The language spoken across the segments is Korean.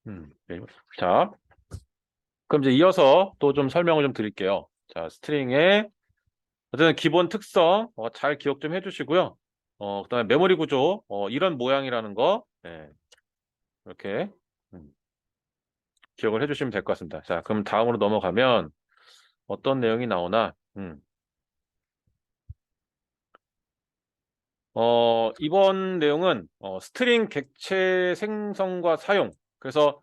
네. 자, 그럼 이제 이어서 또 좀 설명을 좀 드릴게요. 자, 스트링의 어쨌든 기본 특성 잘 기억 좀 해주시고요. 그다음에 메모리 구조 이런 모양이라는 거 이렇게 음, 기억을 해주시면 될 것 같습니다. 자, 그럼 다음으로 넘어가면 어떤 내용이 나오나? 이번 내용은 스트링 객체 생성과 사용. 그래서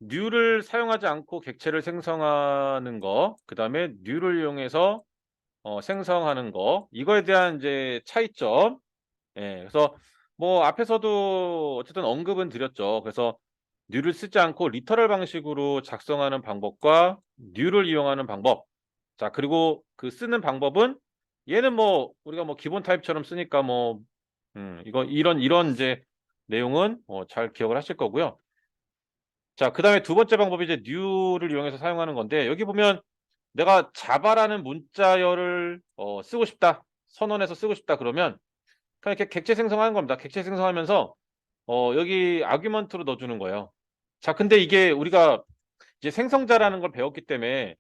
new를 사용하지 않고 객체를 생성하는 거, 그 다음에 new를 이용해서 생성하는 거, 이거에 대한 이제 차이점. 예, 그래서 뭐 앞에서도 어쨌든 언급은 드렸죠. 그래서 new를 쓰지 않고 리터럴 방식으로 작성하는 방법과 new를 이용하는 방법. 자, 그리고 그 쓰는 방법은 얘는 뭐 우리가 뭐 기본 타입처럼 쓰니까 뭐 이거 이런 이제 내용은 잘 기억을 하실 거고요. 자, 그다음에 두 번째 방법이 이제 new를 이용해서 사용하는 건데 여기 보면 내가 자바라는 문자열을 쓰고 싶다. 선언해서 쓰고 싶다 그러면 그냥 이렇게 객체 생성하는 겁니다. 객체 생성하면서 여기 아규먼트로 넣어주는 거예요. 자, 근데 이게 우리가 이제 생성자라는 걸 배웠기 때문에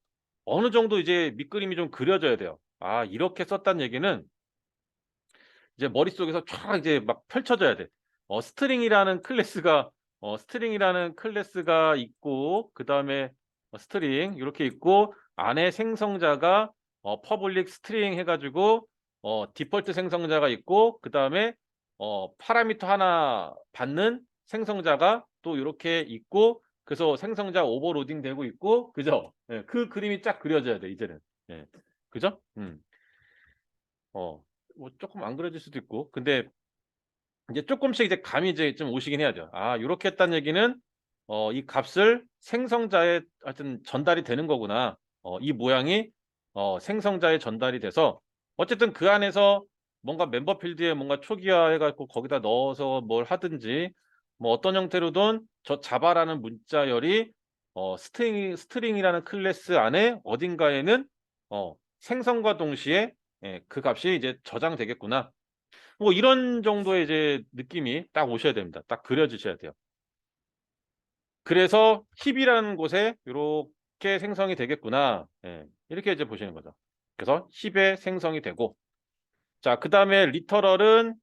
어느 정도 이제 밑그림이 좀 그려져야 돼요. 아, 이렇게 썼다는 얘기는 이제 머릿속에서 쫙 이제 막 펼쳐져야 돼. 스트링이라는 클래스가 있고 그다음에 스트링 이렇게 있고 안에 생성자가 퍼블릭 스트링 해 가지고 디폴트 생성자가 있고 그다음에 파라미터 하나 받는 생성자가 또 요렇게 있고 그래서 생성자 오버로딩 되고 있고 그죠? 예. 그 그림이 쫙 그려져야 돼 이제는. 예. 그죠? 뭐 쪼끔 안 그려질 수도 있고. 근데 이제 쪼끔씩 이제 감이 이제 좀 오시긴 해야죠. 아, 요렇게 했다는 얘기는 이 값을 생성자에 하여튼 전달이 되는 거구나. 이 모양이 생성자에 전달이 돼서 어쨌든 그 안에서 뭔가 멤버 필드에 뭔가 초기화해 갖고 거기다 넣어서 뭘 하든지 뭐 어떤 형태로든 저 자바라는 문자열이 스트링이라는 클래스 안에 어딘가에는 생성과 동시에 그 값이 이제 저장되겠구나. 뭐 이런 정도의 이제 느낌이 딱 오셔야 됩니다. 딱 그려지셔야 돼요. 그래서 힙이라는 곳에 요렇게 생성이 되겠구나. 예. 이렇게 이제 보시는 거죠. 그래서 힙에 생성이 되고 자, 그다음에 리터럴은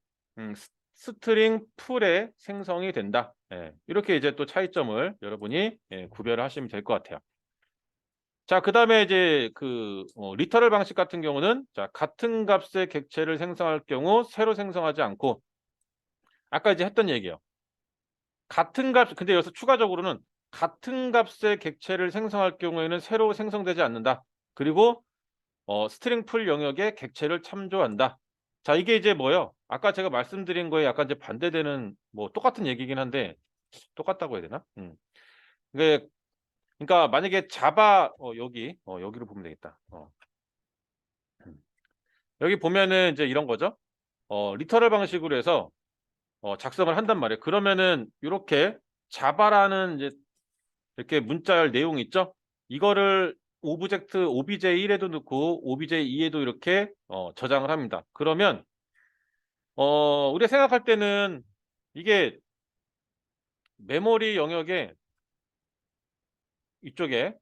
스트링 풀에 생성이 된다. 예. 이렇게 이제 또 차이점을 여러분이 구별을 하시면 될 것 같아요. 자, 그다음에 이제 그 리터럴 방식 같은 경우는 자, 같은 값의 객체를 생성할 경우 새로 생성하지 않고 아까 이제 했던 얘기예요. 같은 값 근데 여기서 추가적으로는 같은 값의 객체를 생성할 경우에는 새로 생성되지 않는다. 그리고 스트링 풀 영역에 객체를 참조한다. 자, 이게 이제 뭐예요? 아까 제가 말씀드린 거에 약간 이제 반대되는 뭐 똑같은 얘기긴 한데 똑같다고 해야 되나? 이게 그러니까 만약에 자바 여기로 보면 되겠다. 음. 여기 보면은 이제 이런 거죠. 리터럴 방식으로 해서 작성을 한단 말이에요. 그러면은 요렇게 자바라는 이제 이렇게 문자열 내용 있죠? 이거를 오브젝트 obj1에도 넣고 obj2에도 이렇게 저장을 합니다. 그러면 우리가 생각할 때는 이게 메모리 영역에 이쪽에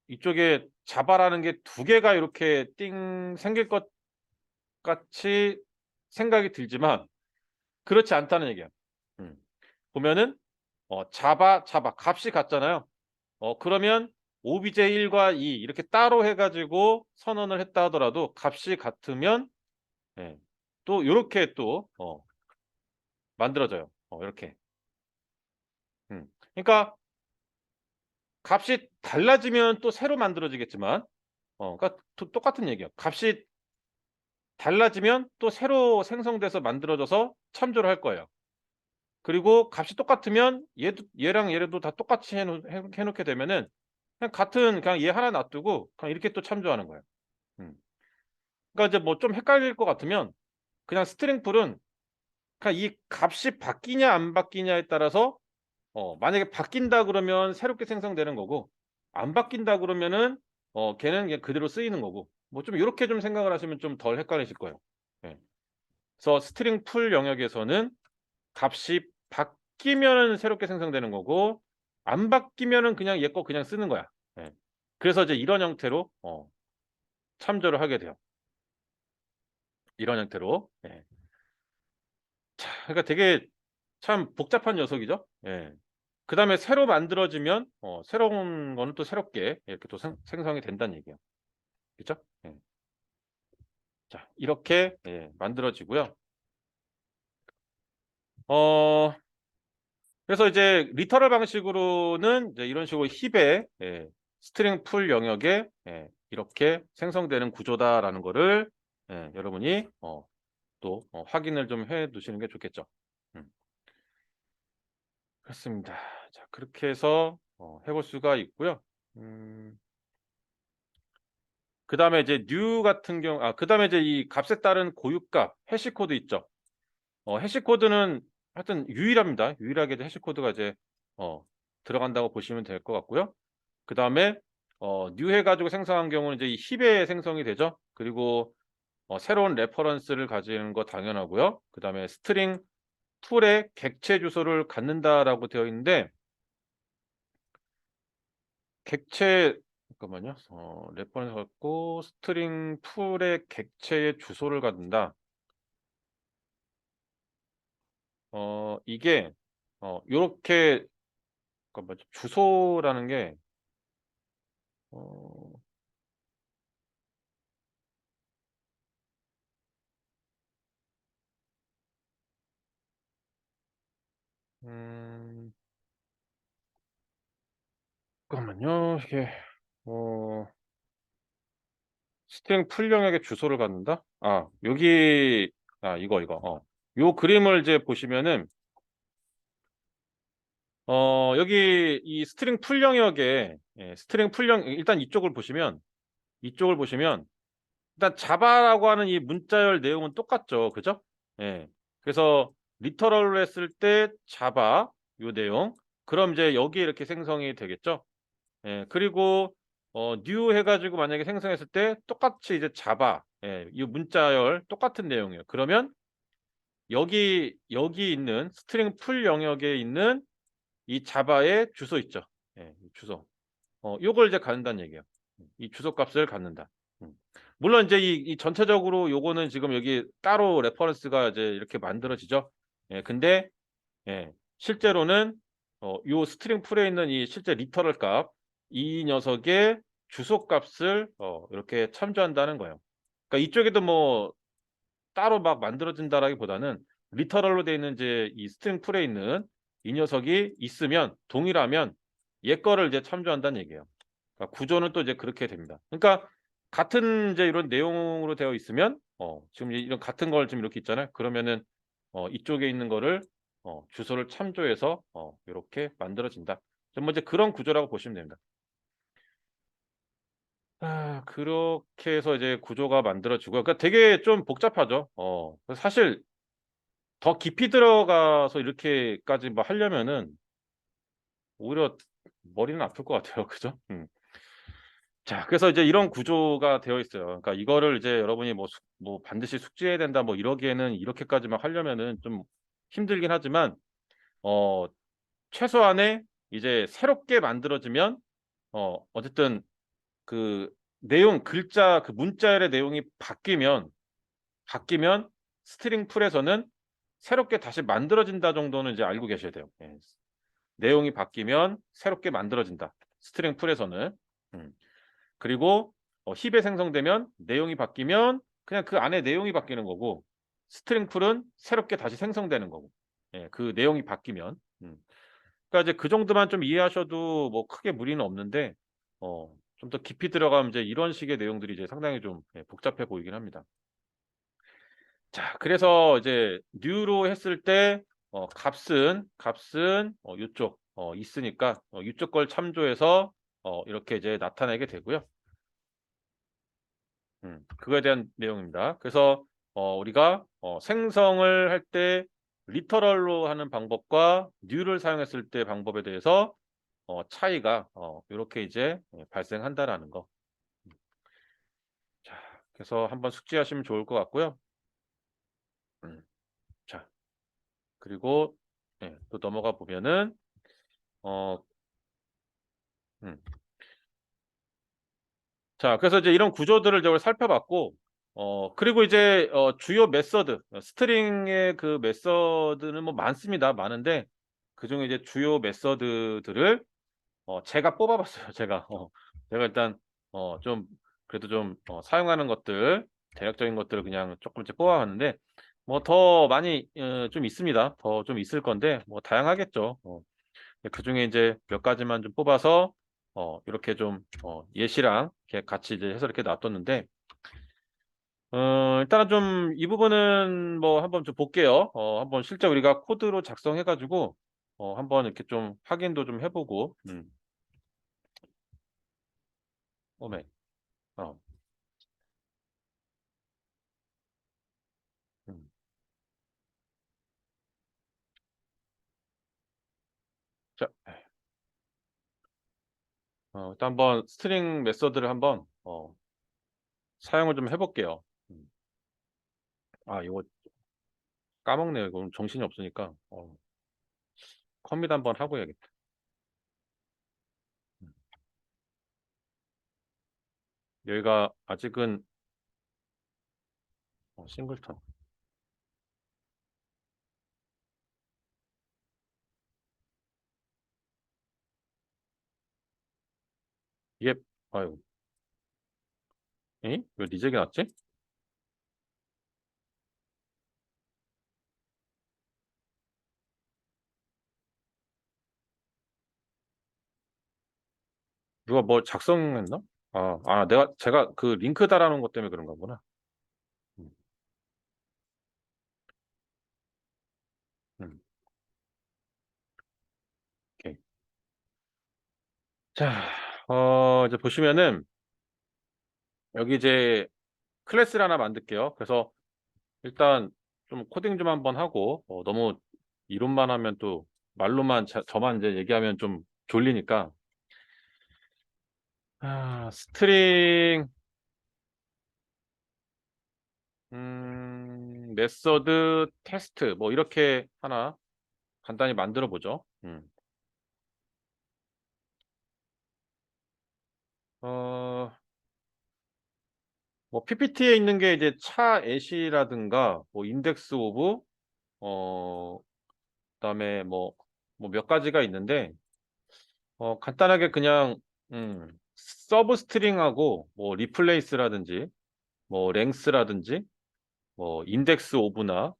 이쪽에 자바라는 게 두 개가 이렇게 띵 생길 것 같이 생각이 들지만 그렇지 않다는 얘기야. 음. 보면은 자바 값이 같잖아요. 그러면 obj1과 2 이렇게 따로 해 가지고 선언을 했다 하더라도 값이 같으면 예 또 요렇게 또 만들어져요. 요렇게. 그러니까 값이 달라지면 또 새로 만들어지겠지만 그러니까 똑같은 얘기예요. 값이 달라지면 또 새로 생성돼서 만들어져서 참조를 할 거예요. 그리고 값이 똑같으면 얘도 얘랑 얘랑도 다 똑같이 해 놓게 되면은 그냥 같은 그냥 얘 하나 놔두고 그냥 이렇게 또 참조하는 거예요. 음. 그러니까 이제 뭐 좀 헷갈릴 것 같으면 그냥 스트링 풀은 그냥 이 값이 바뀌냐 안 바뀌냐에 따라서 만약에 바뀐다 그러면 새롭게 생성되는 거고 안 바뀐다 그러면은 걔는 그냥 그대로 쓰이는 거고 뭐 좀 요렇게 좀 생각을 하시면 좀 덜 헷갈리실 거예요. 예. 그래서 스트링 풀 영역에서는 값이 바뀌면은 새롭게 생성되는 거고 안 바뀌면은 그냥 얘 거 그냥 쓰는 거야. 예. 그래서 이제 이런 형태로 참조를 하게 돼요. 이런 형태로. 예. 자, 그러니까 되게 참 복잡한 녀석이죠. 예. 그다음에 새로 만들어지면 새로운 거는 또 새롭게 이렇게 또 생성이 된다는 얘기예요. 그죠? 예. 자, 이렇게 만들어지고요. 어 그래서 이제 리터럴 방식으로는 이제 이런 식으로 힙의 스트링 풀 영역에 이렇게 생성되는 구조다라는 거를 여러분이 또 확인을 좀 해 두시는 게 좋겠죠. 음. 그렇습니다. 자, 그렇게 해서 해볼 수가 있고요. 음. 그다음에 이제 new 같은 경우 그다음에 이제 이 값에 따른 고유값 해시 코드 있죠. 해시 코드는 하여튼 유일합니다. 유일하게 이제 해시 코드가 이제 어 들어간다고 보시면 될 것 같고요. 그다음에 new 해 가지고 생성한 경우는 이제 이 힙에 생성이 되죠. 그리고 새로운 레퍼런스를 가지는 거 당연하고요. 그다음에 스트링 풀의 객체 주소를 갖는다라고 되어 있는데 객체 잠깐만요. 레퍼런스 갖고 스트링 풀의 객체의 주소를 갖는다. 이게 요렇게 잠깐만 주소라는 게 어 음 잠깐만요. 이게 어 스트링 풀 영역의 주소를 갖는다? 여기 이거. 요 그림을 이제 보시면은 여기 이 스트링 풀 영역에 스트링 풀 영 일단 이쪽을 보시면 일단 자바라고 하는 이 문자열 내용은 똑같죠. 그죠? 예. 그래서 리터럴로 했을 때 자바 요 내용 그럼 이제 여기에 이렇게 생성이 되겠죠? 예. 그리고 new 해 가지고 만약에 생성했을 때 똑같이 이제 자바 이 문자열 똑같은 내용이에요. 그러면 여기 있는 스트링 풀 영역에 있는 이 자바의 주소 있죠. 이 주소. 요걸 이제 갖는다는 얘기예요. 이 주소 값을 갖는다. 음. 물론 인제 이 전체적으로 요거는 지금 여기 따로 레퍼런스가 이제 이렇게 만들어지죠. 근데 실제로는 요 스트링 풀에 있는 이 실제 리터럴 값 이 녀석의 주소 값을 이렇게 참조한다는 거예요. 그러니까 이쪽에도 뭐 따로 막 만들어진다라기보다는 리터럴로 되어 있는 이제 이 스트링 풀에 있는 이 녀석이 있으면 동일하면 얘 거를 이제 참조한다는 얘기예요. 그러니까 구조는 또 이제 그렇게 됩니다. 그러니까 같은 이제 이런 내용으로 되어 있으면 지금 이런 같은 걸 지금 이렇게 있잖아요. 그러면은 이쪽에 있는 거를 주소를 참조해서 요렇게 만들어진다. 좀 뭐 이제 그런 구조라고 보시면 됩니다. 그렇게 해서 이제 구조가 만들어지고요. 그러니까 되게 좀 복잡하죠. 사실 더 깊이 들어가서 이렇게까지 뭐 하려면은 오히려 머리는 아플 것 같아요. 그죠? 음. 자, 그래서 이제 이런 구조가 되어 있어요. 그러니까 이거를 이제 여러분이 뭐 반드시 숙지해야 된다 뭐 이러기에는 이렇게까지 막 하려면은 좀 힘들긴 하지만 어 최소한의 이제 새롭게 만들어지면 어쨌든 그 내용 글자 그 문자열의 내용이 바뀌면 스트링 풀에서는 새롭게 다시 만들어진다 정도는 이제 알고 계셔야 돼요. 예. 내용이 바뀌면 새롭게 만들어진다. 스트링 풀에서는. 음. 그리고 힙에 생성되면 내용이 바뀌면 그냥 그 안에 내용이 바뀌는 거고 스트링 풀은 새롭게 다시 생성되는 거고. 그 내용이 바뀌면. 그러니까 이제 그 정도만 좀 이해하셔도 뭐 크게 무리는 없는데 좀 더 깊이 들어가면 이제 이런 식의 내용들이 이제 상당히 좀 복잡해 보이긴 합니다. 자, 그래서 이제 new로 했을 때 값은 요쪽 있으니까 이쪽 걸 참조해서 이렇게 이제 나타내게 되고요. 그거에 대한 내용입니다. 그래서 우리가 생성을 할 때 리터럴로 하는 방법과 new를 사용했을 때 방법에 대해서 차이가 요렇게 이제 발생한다라는 거. 자, 그래서 한번 숙지하시면 좋을 것 같고요. 음. 자, 그리고 또 넘어가 보면은 어 음. 자, 그래서 이제 이런 구조들을 이제 살펴봤고, 그리고 이제 주요 메서드, 스트링의 그 메서드는 뭐 많습니다. 많은데 그중에 이제 주요 메서드들을 제가 뽑아봤어요. 제가 일단 좀 그래도 좀 사용하는 것들, 대략적인 것들을 그냥 조금씩 뽑아봤는데 뭐 더 많이 좀 있습니다. 더 좀 있을 건데 뭐 다양하겠죠. 그중에 이제 몇 가지만 좀 뽑아서 이렇게 좀 예시랑 이렇게 같이 이제 해서 이렇게 놔뒀는데 일단은 좀 이 부분은 뭐 한번 좀 볼게요. 한번 실제 우리가 코드로 작성해 가지고 한번 이렇게 좀 확인도 좀 해 보고 오메 어 음. 자, 일단 한번 스트링 메서드를 한번 사용을 좀 해 볼게요. 음. 아 이거 까먹네요. 이거 오늘 정신이 없으니까 컴밋 한번 하고 해야겠다. 음. 여기가 아직은 싱글턴. 이게 아유 에? 왜 리젝이 났지? 누가 뭐 작성했나? 제가 그 링크 달아놓은 것 때문에 그런가 보나. 음, 음, 오케이. 자, 이제 보시면은 여기 이제 클래스를 하나 만들게요. 그래서 일단 좀 코딩 좀 한번 하고 너무 이론만 하면 또 말로만 저만 이제 얘기하면 좀 졸리니까 스트링 메서드 테스트 뭐 이렇게 하나 간단히 만들어 보죠. 어, 뭐 PPT에 있는 게 이제 차 애시라든가 뭐 인덱스 오브 어 그다음에 뭐 몇 가지가 있는데 간단하게 그냥 서브 스트링하고 뭐 리플레이스라든지 뭐 랭스라든지 뭐 인덱스 오브나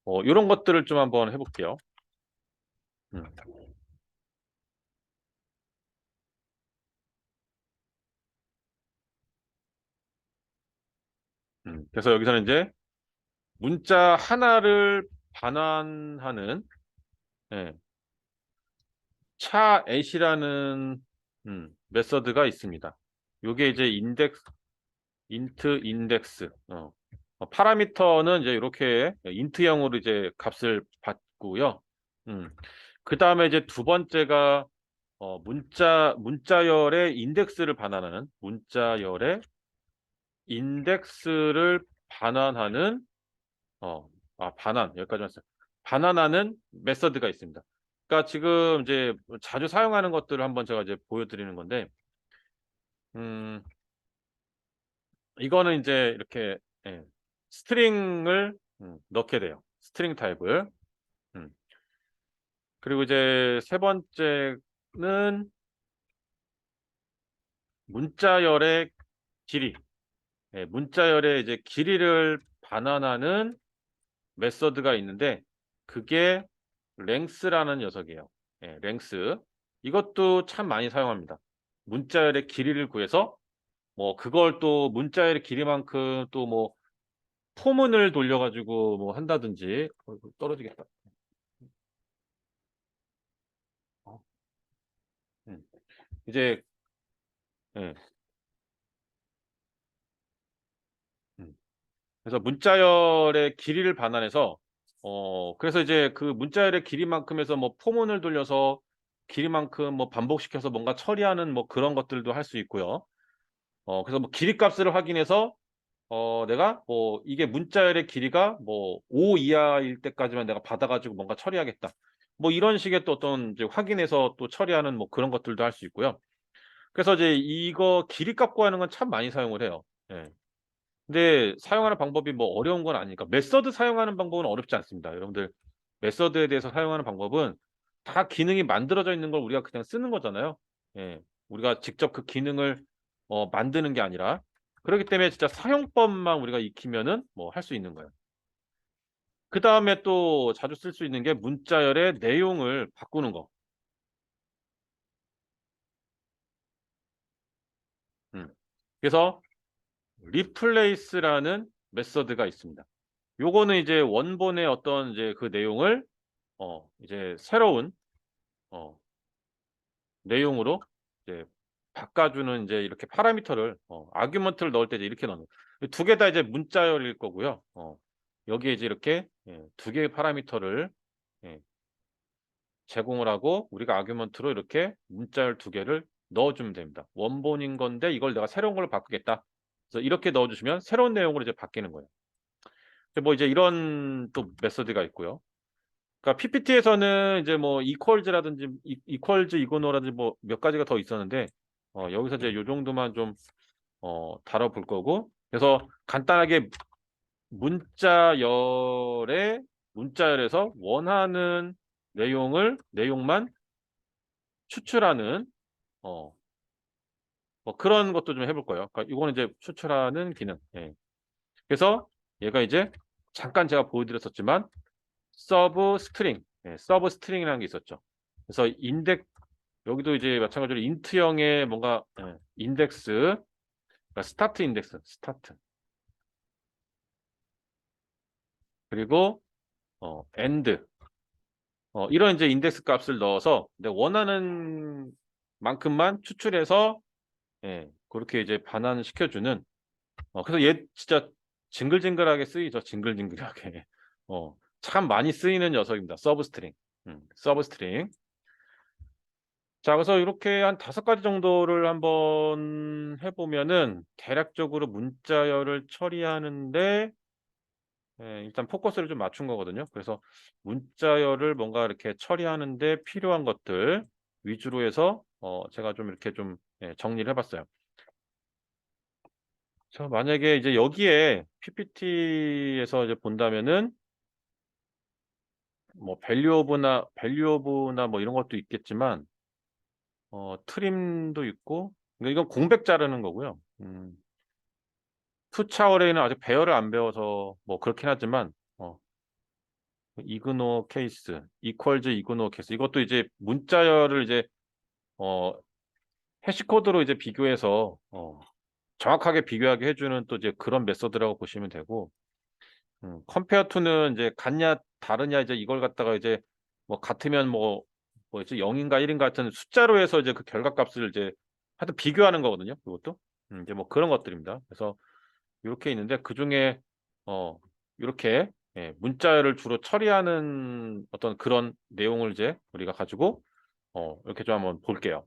뭐 요런 것들을 좀 한번 해 볼게요. 음. 그래서 여기서는 이제 문자 하나를 반환하는 예, 차 at이라는 메서드가 있습니다. 요게 이제 인트 인덱스 파라미터는 이제 이렇게 인트형으로 이제 값을 받고요. 음. 그다음에 이제 두 번째가 문자열의 인덱스를 반환하는 문자열의 인덱스를 반환하는 반환 여기까지만 했어요. 반환하는 메서드가 있습니다. 그러니까 지금 이제 자주 사용하는 것들을 한번 제가 이제 보여드리는 건데 음, 이거는 이제 이렇게 예, 스트링을 넣게 돼요. 스트링 타입을. 음. 그리고 이제 세 번째는 문자열의 길이. 예, 문자열의 이제 길이를 반환하는 메서드가 있는데 그게 랭스라는 녀석이에요. 예, 랭스. 이것도 참 많이 사용합니다. 문자열의 길이를 구해서 뭐 그걸 또 문자열의 길이만큼 또 뭐 포문을 돌려가지고 뭐 한다든지 떨어지겠다. 어, 음. 이제 예, 음. 그래서 문자열의 길이를 반환해서 그래서 이제 그 문자열의 길이만큼 해서 뭐 포문을 돌려서 길이만큼 뭐 반복시켜서 뭔가 처리하는 뭐 그런 것들도 할 수 있고요. 그래서 뭐 길이 값을 확인해서 내가 뭐 이게 문자열의 길이가 뭐 5 이하일 때까지만 내가 받아가지고 뭔가 처리하겠다. 뭐 이런 식의 또 어떤 이제 확인해서 또 처리하는 뭐 그런 것들도 할 수 있고요. 그래서 이제 이거 길이값 구하는 건 참 많이 사용을 해요. 예. 근데 사용하는 방법이 뭐 어려운 건 아니니까 메서드 사용하는 방법은 어렵지 않습니다. 여러분들 메서드에 대해서 사용하는 방법은 다 기능이 만들어져 있는 걸 우리가 그냥 쓰는 거잖아요. 예. 우리가 직접 그 기능을 만드는 게 아니라 그렇기 때문에 진짜 사용법만 우리가 익히면은 뭐 할 수 있는 거예요. 그다음에 또 자주 쓸 수 있는 게 문자열의 내용을 바꾸는 거. 음. 그래서 replace라는 메서드가 있습니다. 요거는 이제 원본의 어떤 이제 그 내용을 이제 새로운 어 내용으로 이제 바꿔주는 이제 이렇게 파라미터를 아규먼트를 넣을 때 이제 이렇게 넣는 두 개 다 이제 문자열일 거고요. 여기에 이제 이렇게 두 개의 파라미터를 예 제공을 하고 우리가 아규먼트로 이렇게 문자열 두 개를 넣어주면 됩니다. 원본인 건데 이걸 내가 새로운 걸로 바꾸겠다. 그래서 이렇게 넣어주시면 새로운 내용으로 이제 바뀌는 거예요. 뭐 이제 이런 또 메소드가 있고요. 그러니까 PPT에서는 이제 뭐 equals라든지 equals 이거노라든지 뭐 몇 가지가 더 있었는데 여기서 이제 요 정도만 좀 다뤄볼 거고 그래서 간단하게 문자열에서 원하는 내용만 추출하는 어 뭐 그런 것도 좀 해볼 거예요. 그러니까 이거는 이제 추출하는 기능. 예. 그래서 얘가 이제 잠깐 제가 보여드렸었지만 서브 스트링, 서브 스트링이라는 게 있었죠. 그래서 여기도 이제 마찬가지로 인트형의 뭔가 인덱스, 그러니까 스타트 인덱스, 스타트 그리고 엔드 이런 이제 인덱스 값을 넣어서 내가 원하는 만큼만 추출해서 그렇게 이제 반환을 시켜주는 그래서 얘 진짜 징글징글하게 쓰이죠. 징글징글하게 참 많이 쓰이는 녀석입니다. 서브 스트링, 서브 스트링. 자, 그래서 이렇게 한 5가지 정도를 한번 해보면은 대략적으로 문자열을 처리하는데 일단 포커스를 좀 맞춘 거거든요. 그래서 문자열을 뭔가 이렇게 처리하는데 필요한 것들 위주로 해서 제가 좀 이렇게 좀 정리를 해봤어요. 자, 만약에 이제 여기에 PPT에서 이제 본다면은 뭐 밸류 오브나 뭐 이런 것도 있겠지만 트림도 있고 이건 공백 자르는 거고요. 투차 어레이는 아직 배열을 안 배워서 뭐 그렇긴 하지만 이그노 케이스, 이퀄즈 이그노 케이스 이것도 이제 문자열을 이제 어 해시 코드로 이제 비교해서 정확하게 비교하게 해주는 또 이제 그런 메서드라고 보시면 되고 컴페어 투는 이제 같냐 다르냐 이제 이걸 갖다가 이제 뭐 같으면 뭐지 0인가 1인가 같은 숫자로 해서 이제 그 결과값을 이제 하여튼 비교하는 거거든요. 그것도 이제 뭐 그런 것들입니다. 그래서 이렇게 있는데 그중에 이렇게 문자를 주로 처리하는 어떤 그런 내용을 이제 우리가 가지고 이렇게 좀 한번 볼게요.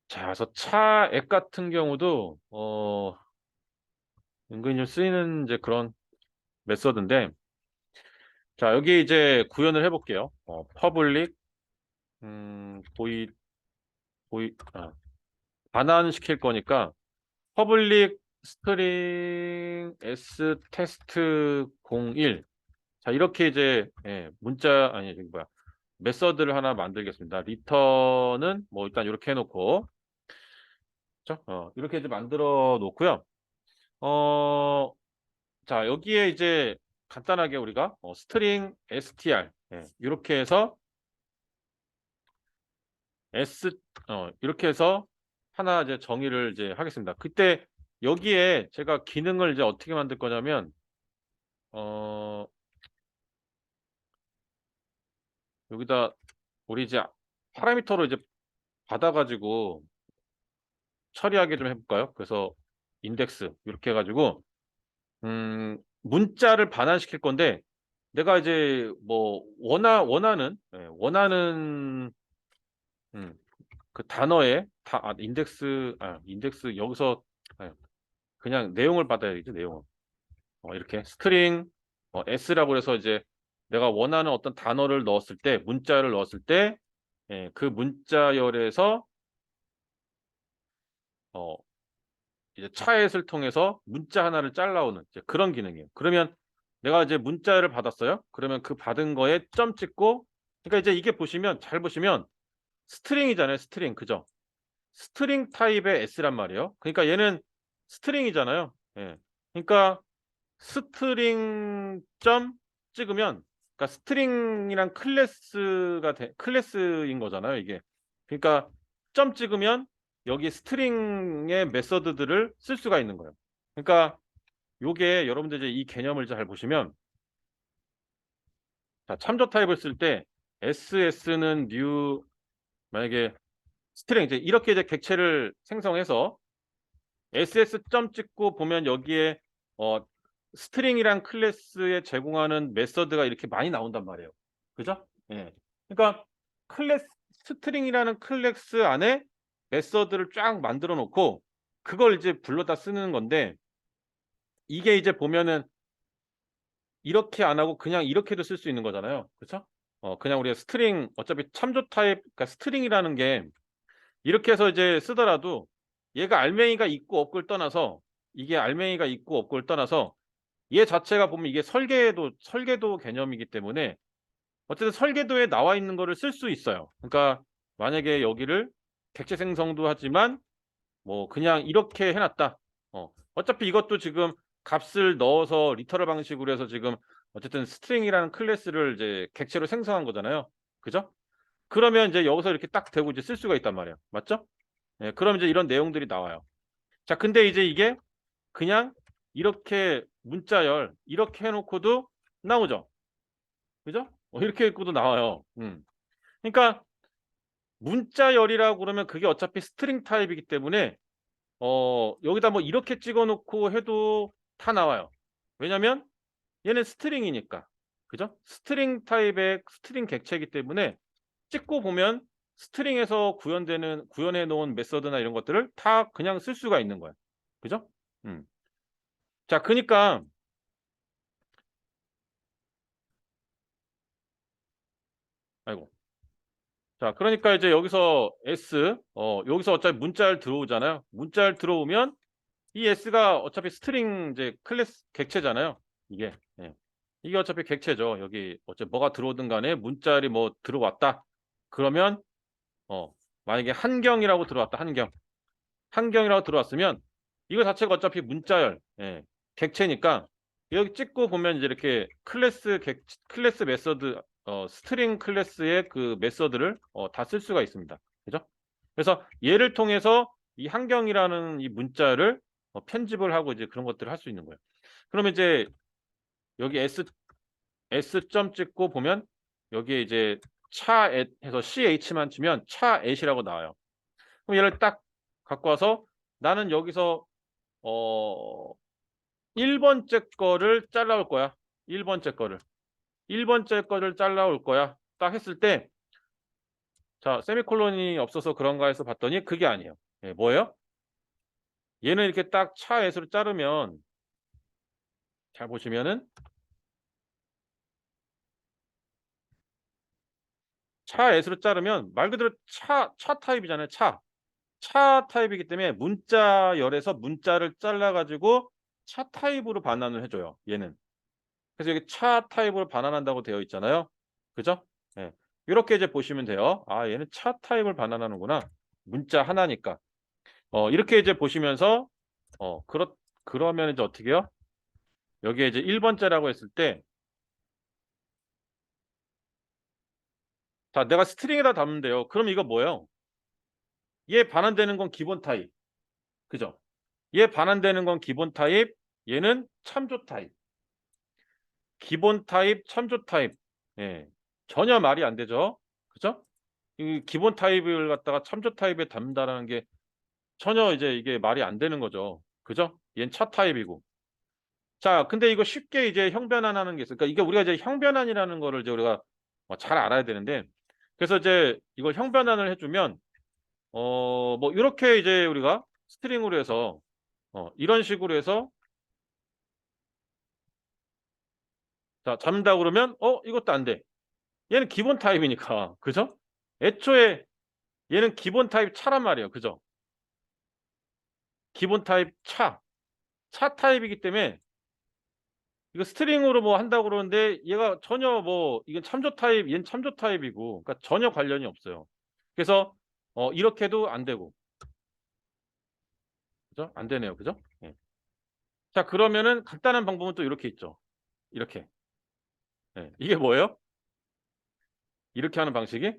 자, 그래서 차 앱 같은 경우도 은근히 좀 쓰이는 이제 그런 메서드인데 자, 여기 이제 구현을 해볼게요. 퍼블릭 보이 반환시킬 거니까 퍼블릭 스트링 s 테스트 01 자, 이렇게 이제 문자 아니 저기 뭐야 메서드를 하나 만들겠습니다. 리턴은 뭐 일단 이렇게 해놓고 그렇죠? 이렇게 이제 만들어 놓고요. 자, 여기에 이제 간단하게 우리가 스트링 str 이렇게 해서 s 이렇게 해서 하나 이제 정의를 이제 하겠습니다. 그때 여기에 제가 기능을 이제 어떻게 만들 거냐면 어 여기다 우리 이제 파라미터로 이제 받아가지고 처리하게 좀 해볼까요? 그래서 인덱스 이렇게 해가지고 문자를 반환시킬 건데 내가 이제 뭐 원하는 그 단어에 인덱스 여기서 그냥 내용을 받아야겠죠. 내용을 이렇게 스트링 s라고 해서 이제 내가 원하는 어떤 단어를 넣었을 때 문자를 넣었을 때 예, 그 문자열에서 이제 차액을 통해서 문자 하나를 잘라오는 이제 그런 기능이에요. 그러면 내가 이제 문자를 받았어요. 그러면 그 받은 거에 점 찍고, 그러니까 이제 이게 보시면 잘 보시면 스트링이잖아요. 스트링. 그죠? 스트링 타입의 S란 말이에요. 그러니까 얘는 스트링이잖아요. 예. 그러니까 스트링 점 찍으면, 그러니까 스트링이란 클래스인 거잖아요, 이게. 그러니까 점 찍으면 여기 스트링의 메서드들을 쓸 수가 있는 거예요. 그러니까 요게 여러분들 이제 이 개념을 잘 보시면, 자, 참조 타입을 쓸 때 SS는 new, 만약에 스트링 이제 이렇게 이제 객체를 생성해서 SS 점 찍고 보면 여기에 어 스트링이란 클래스에 제공하는 메서드가 이렇게 많이 나온단 말이에요. 그죠? 예. 그러니까 클래스 스트링이라는 클래스 안에 메서드를 쫙 만들어 놓고 그걸 이제 불러다 쓰는 건데, 이게 이제 보면은 이렇게 안 하고 그냥 이렇게도 쓸 수 있는 거잖아요. 그쵸? 그냥 우리가 스트링 어차피 참조 타입, 그러니까 스트링이라는 게 이렇게 해서 이제 쓰더라도 얘가 알맹이가 있고 없고를 떠나서, 이게 알맹이가 있고 없고를 떠나서 얘 자체가 보면 이게 설계도 개념이기 때문에 어쨌든 설계도에 나와 있는 거를 쓸 수 있어요. 그러니까 만약에 여기를 객체 생성도 하지만 뭐 그냥 이렇게 해 놨다. 어차피 이것도 지금 값을 넣어서 리터럴 방식으로 해서 지금 어쨌든 스트링이라는 클래스를 이제 객체로 생성한 거잖아요. 그죠? 그러면 이제 여기서 이렇게 딱 대고 이제 쓸 수가 있단 말이에요. 맞죠? 예, 그럼 이제 이런 내용들이 나와요. 자, 근데 이제 이게 그냥 이렇게 문자열 이렇게 해 놓고도 나오죠. 그죠? 이렇게 읽고도 나와요. 그러니까 문자열이라고 그러면 그게 어차피 스트링 타입이기 때문에 여기다 뭐 이렇게 찍어 놓고 해도 다 나와요. 왜냐면 얘는 스트링이니까. 그죠? 스트링 타입의 스트링 객체이기 때문에 찍고 보면 스트링에서 구현해 놓은 메서드나 이런 것들을 다 그냥 쓸 수가 있는 거예요. 그죠? 음. 자, 그니까 아이고. 자, 그러니까 이제 여기서 여기서 어차피 문자열 들어오잖아요. 문자열 들어오면 이 S가 어차피 스트링 이제 클래스 객체잖아요, 이게. 예. 이게 어차피 객체죠. 여기 어차피 뭐가 들어오든 간에 문자열이 뭐 들어왔다. 그러면 만약에 한경이라고 들어왔다. 한경이라고 들어왔으면 이거 자체가 어차피 문자열, 예, 객체니까 여기 찍고 보면 이제 이렇게 클래스 메서드, 스트링 클래스의 그 메서드를 다 쓸 수가 있습니다. 그죠? 그래서 얘를 통해서 이 한경이라는 이 문자를 편집을 하고 이제 그런 것들을 할 수 있는 거예요. 그러면 이제 여기 S 점 찍고 보면 여기에 이제 차앳 해서 ch만 치면 차앳이라고 나와요. 그럼 얘를 딱 갖고 와서 나는 여기서 어 1 번째 거를 잘라올 거야. 1 번째 거를. 1 번째 거를 잘라올 거야. 딱 했을 때, 자, 세미콜론이 없어서 그런가 해서 봤더니 그게 아니에요. 예, 뭐예요? 얘는 이렇게 딱 차에서 자르면 잘 보시면은 차에서 자르면 말 그대로 차 타입이잖아요. 차 타입이기 때문에 문자열에서 문자를 잘라 가지고 차 타입으로 반환을 해 줘요, 얘는. 그래서 여기 차 타입으로 반환한다고 되어 있잖아요. 그죠? 예. 요렇게 이제 보시면 돼요. '아, 얘는 차 타입을 반환하는구나. 문자 하나니까.' 이렇게 이제 보시면서 그러면 이제 어떻게 해요? 여기에 이제 1 번째라고 했을 때, 자, 내가 스트링에다 담으면 돼요. 그럼 이거 뭐예요? 얘 반환되는 건 기본 타입. 그죠? 얘 반환되는 건 기본 타입, 얘는 참조 타입. 기본 타입, 참조 타입. 예. 전혀 말이 안 되죠. 그죠? 이 기본 타입을 갖다가 참조 타입에 담는다라는 게 전혀 이제 이게 말이 안 되는 거죠. 그죠? 얜 차 타입이고. 자, 근데 이거 쉽게 이제 형변환하는 게 있어요. 그러니까 이게 우리가 이제 형변환이라는 거를 이제 우리가 잘 알아야 되는데, 그래서 이제 이걸 형변환을 해 주면 뭐 요렇게 이제 우리가 스트링으로 해서 이런 식으로 해서 자, 잡는다 그러면 이것도 안 돼. 얘는 기본 타입이니까. 그죠? 애초에 얘는 기본 타입 차란 말이에요. 그죠? 기본 타입 차. 차 타입이기 때문에 이거 스트링으로 뭐 한다고 그러는데 얘가 전혀 뭐 이건 참조 타입 얘는 참조 타입이고 그러니까 전혀 관련이 없어요. 그래서 이렇게도 안 되고. 그죠? 안 되네요. 그죠? 예. 자, 그러면은 간단한 방법은 또 이렇게 있죠. 이렇게. 예. 이게 뭐예요? 이렇게 하는 방식이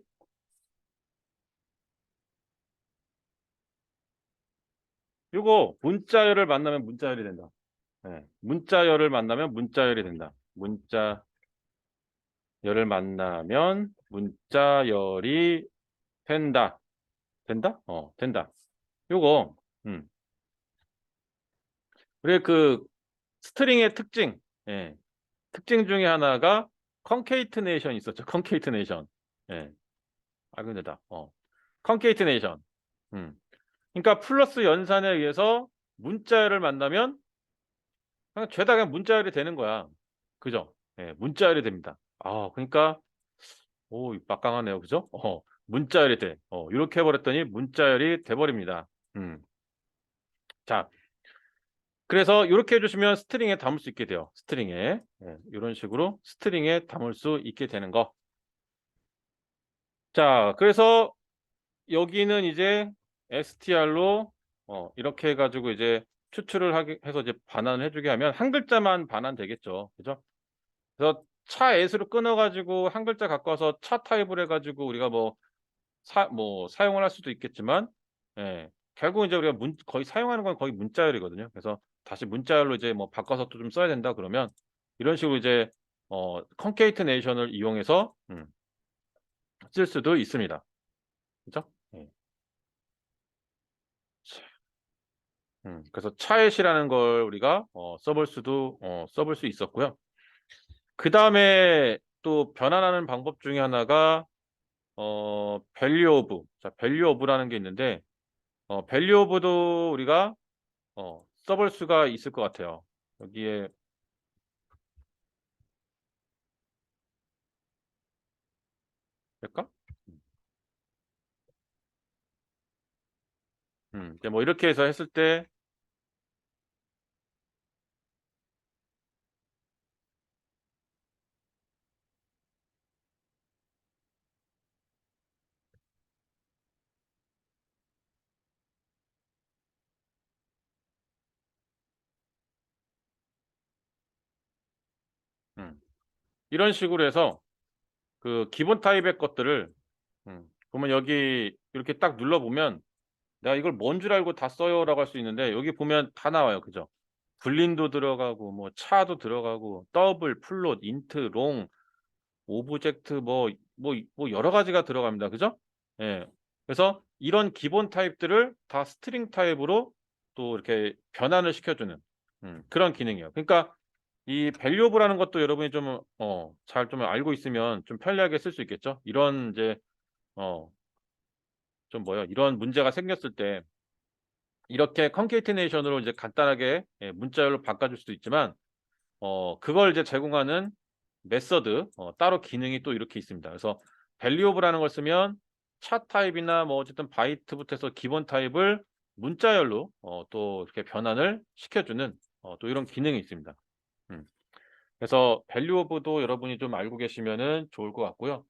요거 문자열을 만나면 문자열이 된다. 예. 문자열을 만나면 문자열이 된다. 문자열을 만나면 문자열이 된다. 된다? 된다. 요거 우리 그 스트링의 특징, 예. 특징 중에 하나가 컨케이트네이션이 있었죠. 컨케이트네이션. 예. 아, 근데 다. 컨케이트네이션. 음. 그러니까 플러스 연산에 의해서 문자열을 만나면 그냥 죄다 그냥 문자열이 되는 거야. 그죠? 예, 문자열이 됩니다. 아, 그러니까 오, 막강하네요. 그죠? 문자열이 돼. 이렇게 해버렸더니 문자열이 돼버립니다. 자, 그래서 이렇게 해주시면 스트링에 담을 수 있게 돼요. 스트링에. 예, 이런 식으로 스트링에 담을 수 있게 되는 거. 자, 그래서 여기는 이제 str로 이렇게 해가지고 이제 추출을 하게 해서 이제 반환을 해주게 하면 한 글자만 반환 되겠죠. 그죠? 그래서 차 s로 끊어가지고 한 글자 갖고 와서 차 타입을 해가지고 우리가 뭐 사용을 할 수도 있겠지만, 예, 결국 이제 우리가 거의 사용하는 건 거의 문자열이거든요. 그래서 다시 문자열로 이제 뭐 바꿔서 또 좀 써야 된다 그러면 이런 식으로 이제 컨케이트네이션을 이용해서 쓸 수도 있습니다. 그죠? 예. 그래서 차엣이라는 걸 우리가 써볼 수 있었고요. 그 다음에 또 변환하는 방법 중에 하나가 value of. 자, value of라는 게 있는데 value of도 우리가 써볼 수가 있을 것 같아요. 여기에 될까? 이제 뭐 이렇게 해서 했을 때 이런 식으로 해서 그 기본 타입의 것들을 보면 여기 이렇게 딱 눌러보면 내가 이걸 뭔 줄 알고 다 써요라고 할 수 있는데 여기 보면 다 나와요. 그죠? 불린도 들어가고 뭐 차도 들어가고 더블, 플롯, 인트, 롱, 오브젝트 뭐 여러 가지가 들어갑니다. 그죠? 예. 그래서 이런 기본 타입들을 다 스트링 타입으로 또 이렇게 변환을 시켜주는 그런 기능이에요. 그러니까 이 밸류업이라는 것도 여러분이 좀 잘 좀 알고 있으면 좀 편리하게 쓸 수 있겠죠. 이런 이제 어 좀 이런 문제가 생겼을 때 이렇게 컨케이티네이션으로 이제 간단하게 문자열로 바꿔줄 수도 있지만 그걸 이제 제공하는 메서드 따로 기능이 또 이렇게 있습니다. 그래서 밸류업이라는 걸 쓰면 차 타입이나 뭐 어쨌든 바이트부터 해서 기본 타입을 문자열로 또 이렇게 변환을 시켜주는 또 이런 기능이 있습니다. 음. 그래서 밸류업도 여러분이 좀 알고 계시면은 좋을 것 같고요.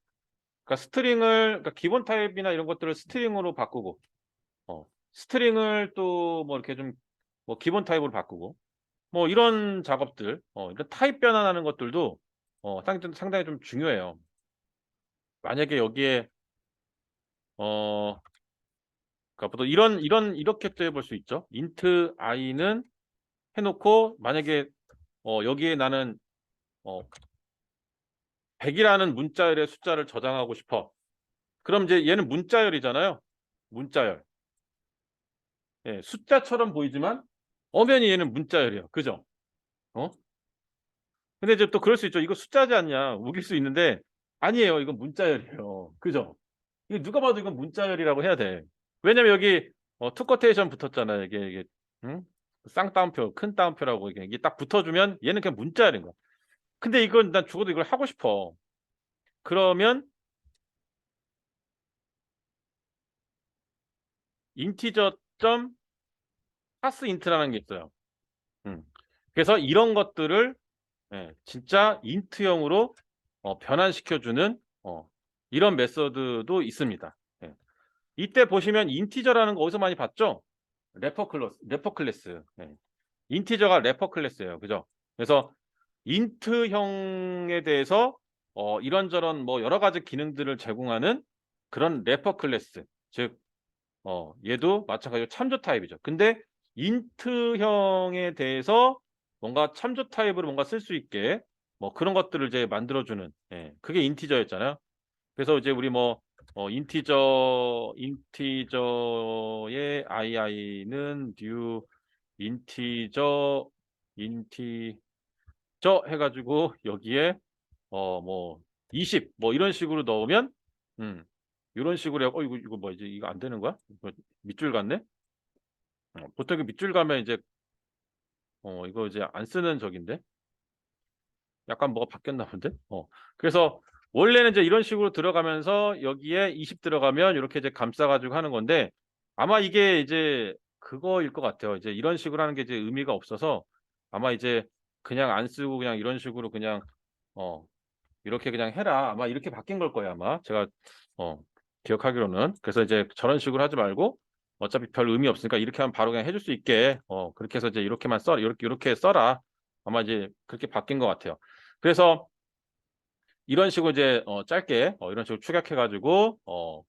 그러니까 기본 타입이나 이런 것들을 스트링으로 바꾸고 스트링을 또 뭐 이렇게 좀 뭐 기본 타입으로 바꾸고 뭐 이런 작업들 이런 타입 변환하는 것들도 상당히 좀 중요해요. 만약에 여기에 어 그러니까 보통 이렇게 또 해볼 수 있죠. int i는 해놓고 만약에 여기에 나는 100이라는 문자열의 숫자를 저장하고 싶어. 그럼 이제 얘는 문자열이잖아요. 문자열. 예, 숫자처럼 보이지만 엄연히 얘는 문자열이야. 그죠? 어? 근데 이제 또 그럴 수 있죠. 이거 숫자지 않냐? 우길 수 있는데 아니에요. 이건 문자열이에요. 그죠? 이게 누가 봐도 이건 문자열이라고 해야 돼. 왜냐면 여기 투커테이션 붙었잖아요. 이게 응? 쌍따옴표, 큰 따옴표라고 이게 딱 붙어주면 얘는 그냥 문자열인 거야. 근데 이건 난 죽어도 이걸 하고 싶어. 그러면 인티저 점 파스인트라는 게 있어요. 그래서 이런 것들을 진짜 인트형으로 변환시켜주는 이런 메서드도 있습니다. 이때 보시면 인티저라는 거 어디서 많이 봤죠? 래퍼 클래스. 인티저가 래퍼 클래스예요. 그죠? 그래서 인트형에 대해서 이런저런 뭐 여러 가지 기능들을 제공하는 그런 래퍼 클래스. 즉 얘도 마찬가지로 참조 타입이죠. 근데 인트형에 대해서 뭔가 참조 타입으로 뭔가 쓸 수 있게 뭐 그런 것들을 이제 만들어주는 그게 인티저였잖아요. 그래서 이제 우리 뭐 인티저의 ii는 new 인티저 해가지고 여기에 뭐 20 뭐 이런 식으로 넣으면 이런 식으로 이거 뭐지 이거 안 되는 거야? 이거 밑줄 같네? 보통 이거 밑줄 가면 이제 이거 이제 안 쓰는 적인데 약간 뭐가 바뀌었나 본데? 그래서 원래는 이제 이런 식으로 들어가면서 여기에 20 들어가면 이렇게 이제 감싸 가지고 하는 건데 아마 이게 이제 그거일 것 같아요. 이제 이런 식으로 하는 게 이제 의미가 없어서 아마 이제 그냥 안 쓰고 그냥 이런 식으로 그냥 어 이렇게 그냥 해라. 아마 이렇게 바뀐 걸 거예요, 아마. 제가 어 기억하기로는. 그래서 이제 저런 식으로 하지 말고 어차피 별 의미 없으니까 이렇게 하면 바로 그냥 해줄 수 있게 그렇게 해서 이제 이렇게만 써 요렇게 써라. 아마 이제 그렇게 바뀐 것 같아요. 그래서 이런 식으로 이제 짧게 이런 식으로 축약해 가지고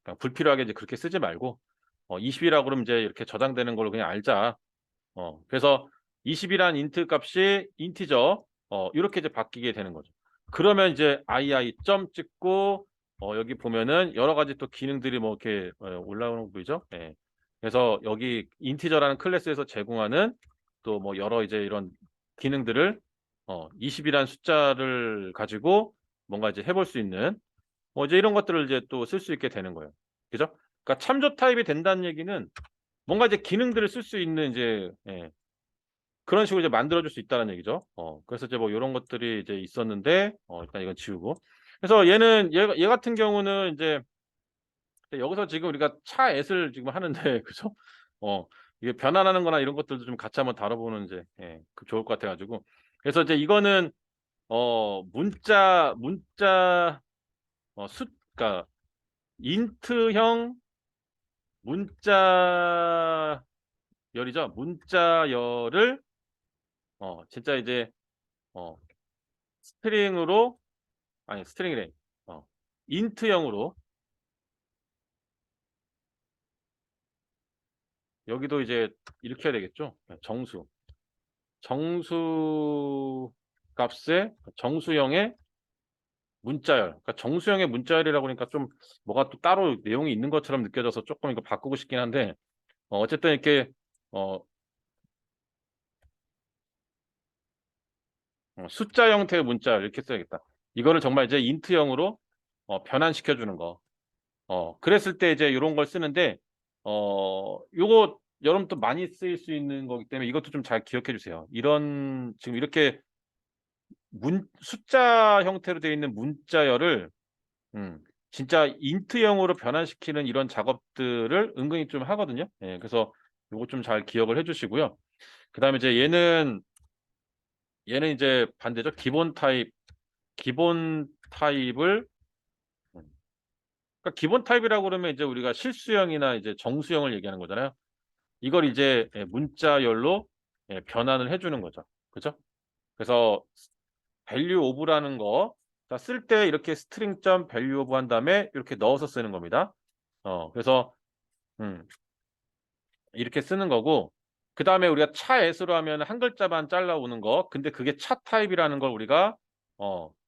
그냥 불필요하게 이제 그렇게 쓰지 말고 20 이라고 그러면 이제 이렇게 저장되는 걸로 그냥 알자. 그래서 20 이란 인트 값이 인티저 요렇게 이제 바뀌게 되는 거죠. 그러면 이제ii 점 찍고 여기 보면은 여러 가지 또 기능들이 뭐 이렇게 올라오는 거 보이죠? 예. 그래서 여기 인티저라는 클래스에서 제공하는 또 뭐 여러 이제 이런 기능들을 20 이란 숫자를 가지고 뭔가 이제 해볼 수 있는 뭐 이제 이런 것들을 이제 또 쓸 수 있게 되는 거예요. 그죠? 그러니까 참조 타입이 된다는 얘기는 뭔가 이제 기능들을 쓸 수 있는 이제 그런 식으로 이제 만들어 줄 수 있다는 얘기죠. 그래서 이제 뭐 요런 것들이 이제 있었는데 일단 이건 지우고. 그래서 얘 같은 경우는 이제 여기서 지금 우리가 차 앳을 지금 하는데 그죠? 어 이게 변환하는 거나 이런 것들도 좀 같이 한번 다뤄보는 이제 그 좋을 것 같아 가지고. 그래서 이제 이거는 문자 그러니까 인트형 문자열이죠. 문자열을 진짜 이제 어 스트링으로 아니 스트링이래. 인트형으로 여기도 이제 이렇게 해야 되겠죠. 정수 값의 정수형의 문자열. 그러니까 정수형의 문자열이라고 그러니까 좀 뭐가 또 따로 내용이 있는 것처럼 느껴져서 조금 이거 바꾸고 싶긴 한데 어쨌든 이렇게 어 숫자 형태의 문자열 이렇게 써야겠다. 이거를 정말 이제 인트형으로 변환시켜 주는 거. 그랬을 때 이제 요런 걸 쓰는데 요거 여러분 또 많이 쓰일 수 있는 거기 때문에 이것도 좀 잘 기억해 주세요. 이런 지금 이렇게 숫자 형태로 되어 있는 문자열을 음 진짜 인트형으로 변환시키는 이런 작업들을 은근히 좀 하거든요. 그래서 요거 좀 잘 기억을 해 주시고요. 그다음에 이제 얘는 이제 반대죠. 기본 타입을 그러니까 기본 타입이라고 그러면 이제 우리가 실수형이나 이제 정수형을 얘기하는 거잖아요. 이걸 이제 문자열로 변환을 해 주는 거죠. 그죠? 그래서 value of라는 거 쓸 때 이렇게 string 점 value of 한 다음에 이렇게 넣어서 쓰는 겁니다. 그래서 음 이렇게 쓰는 거고 그다음에 우리가 차에서로 하면 한 글자만 잘라 오는 거. 근데 그게 차 타입이라는 걸 우리가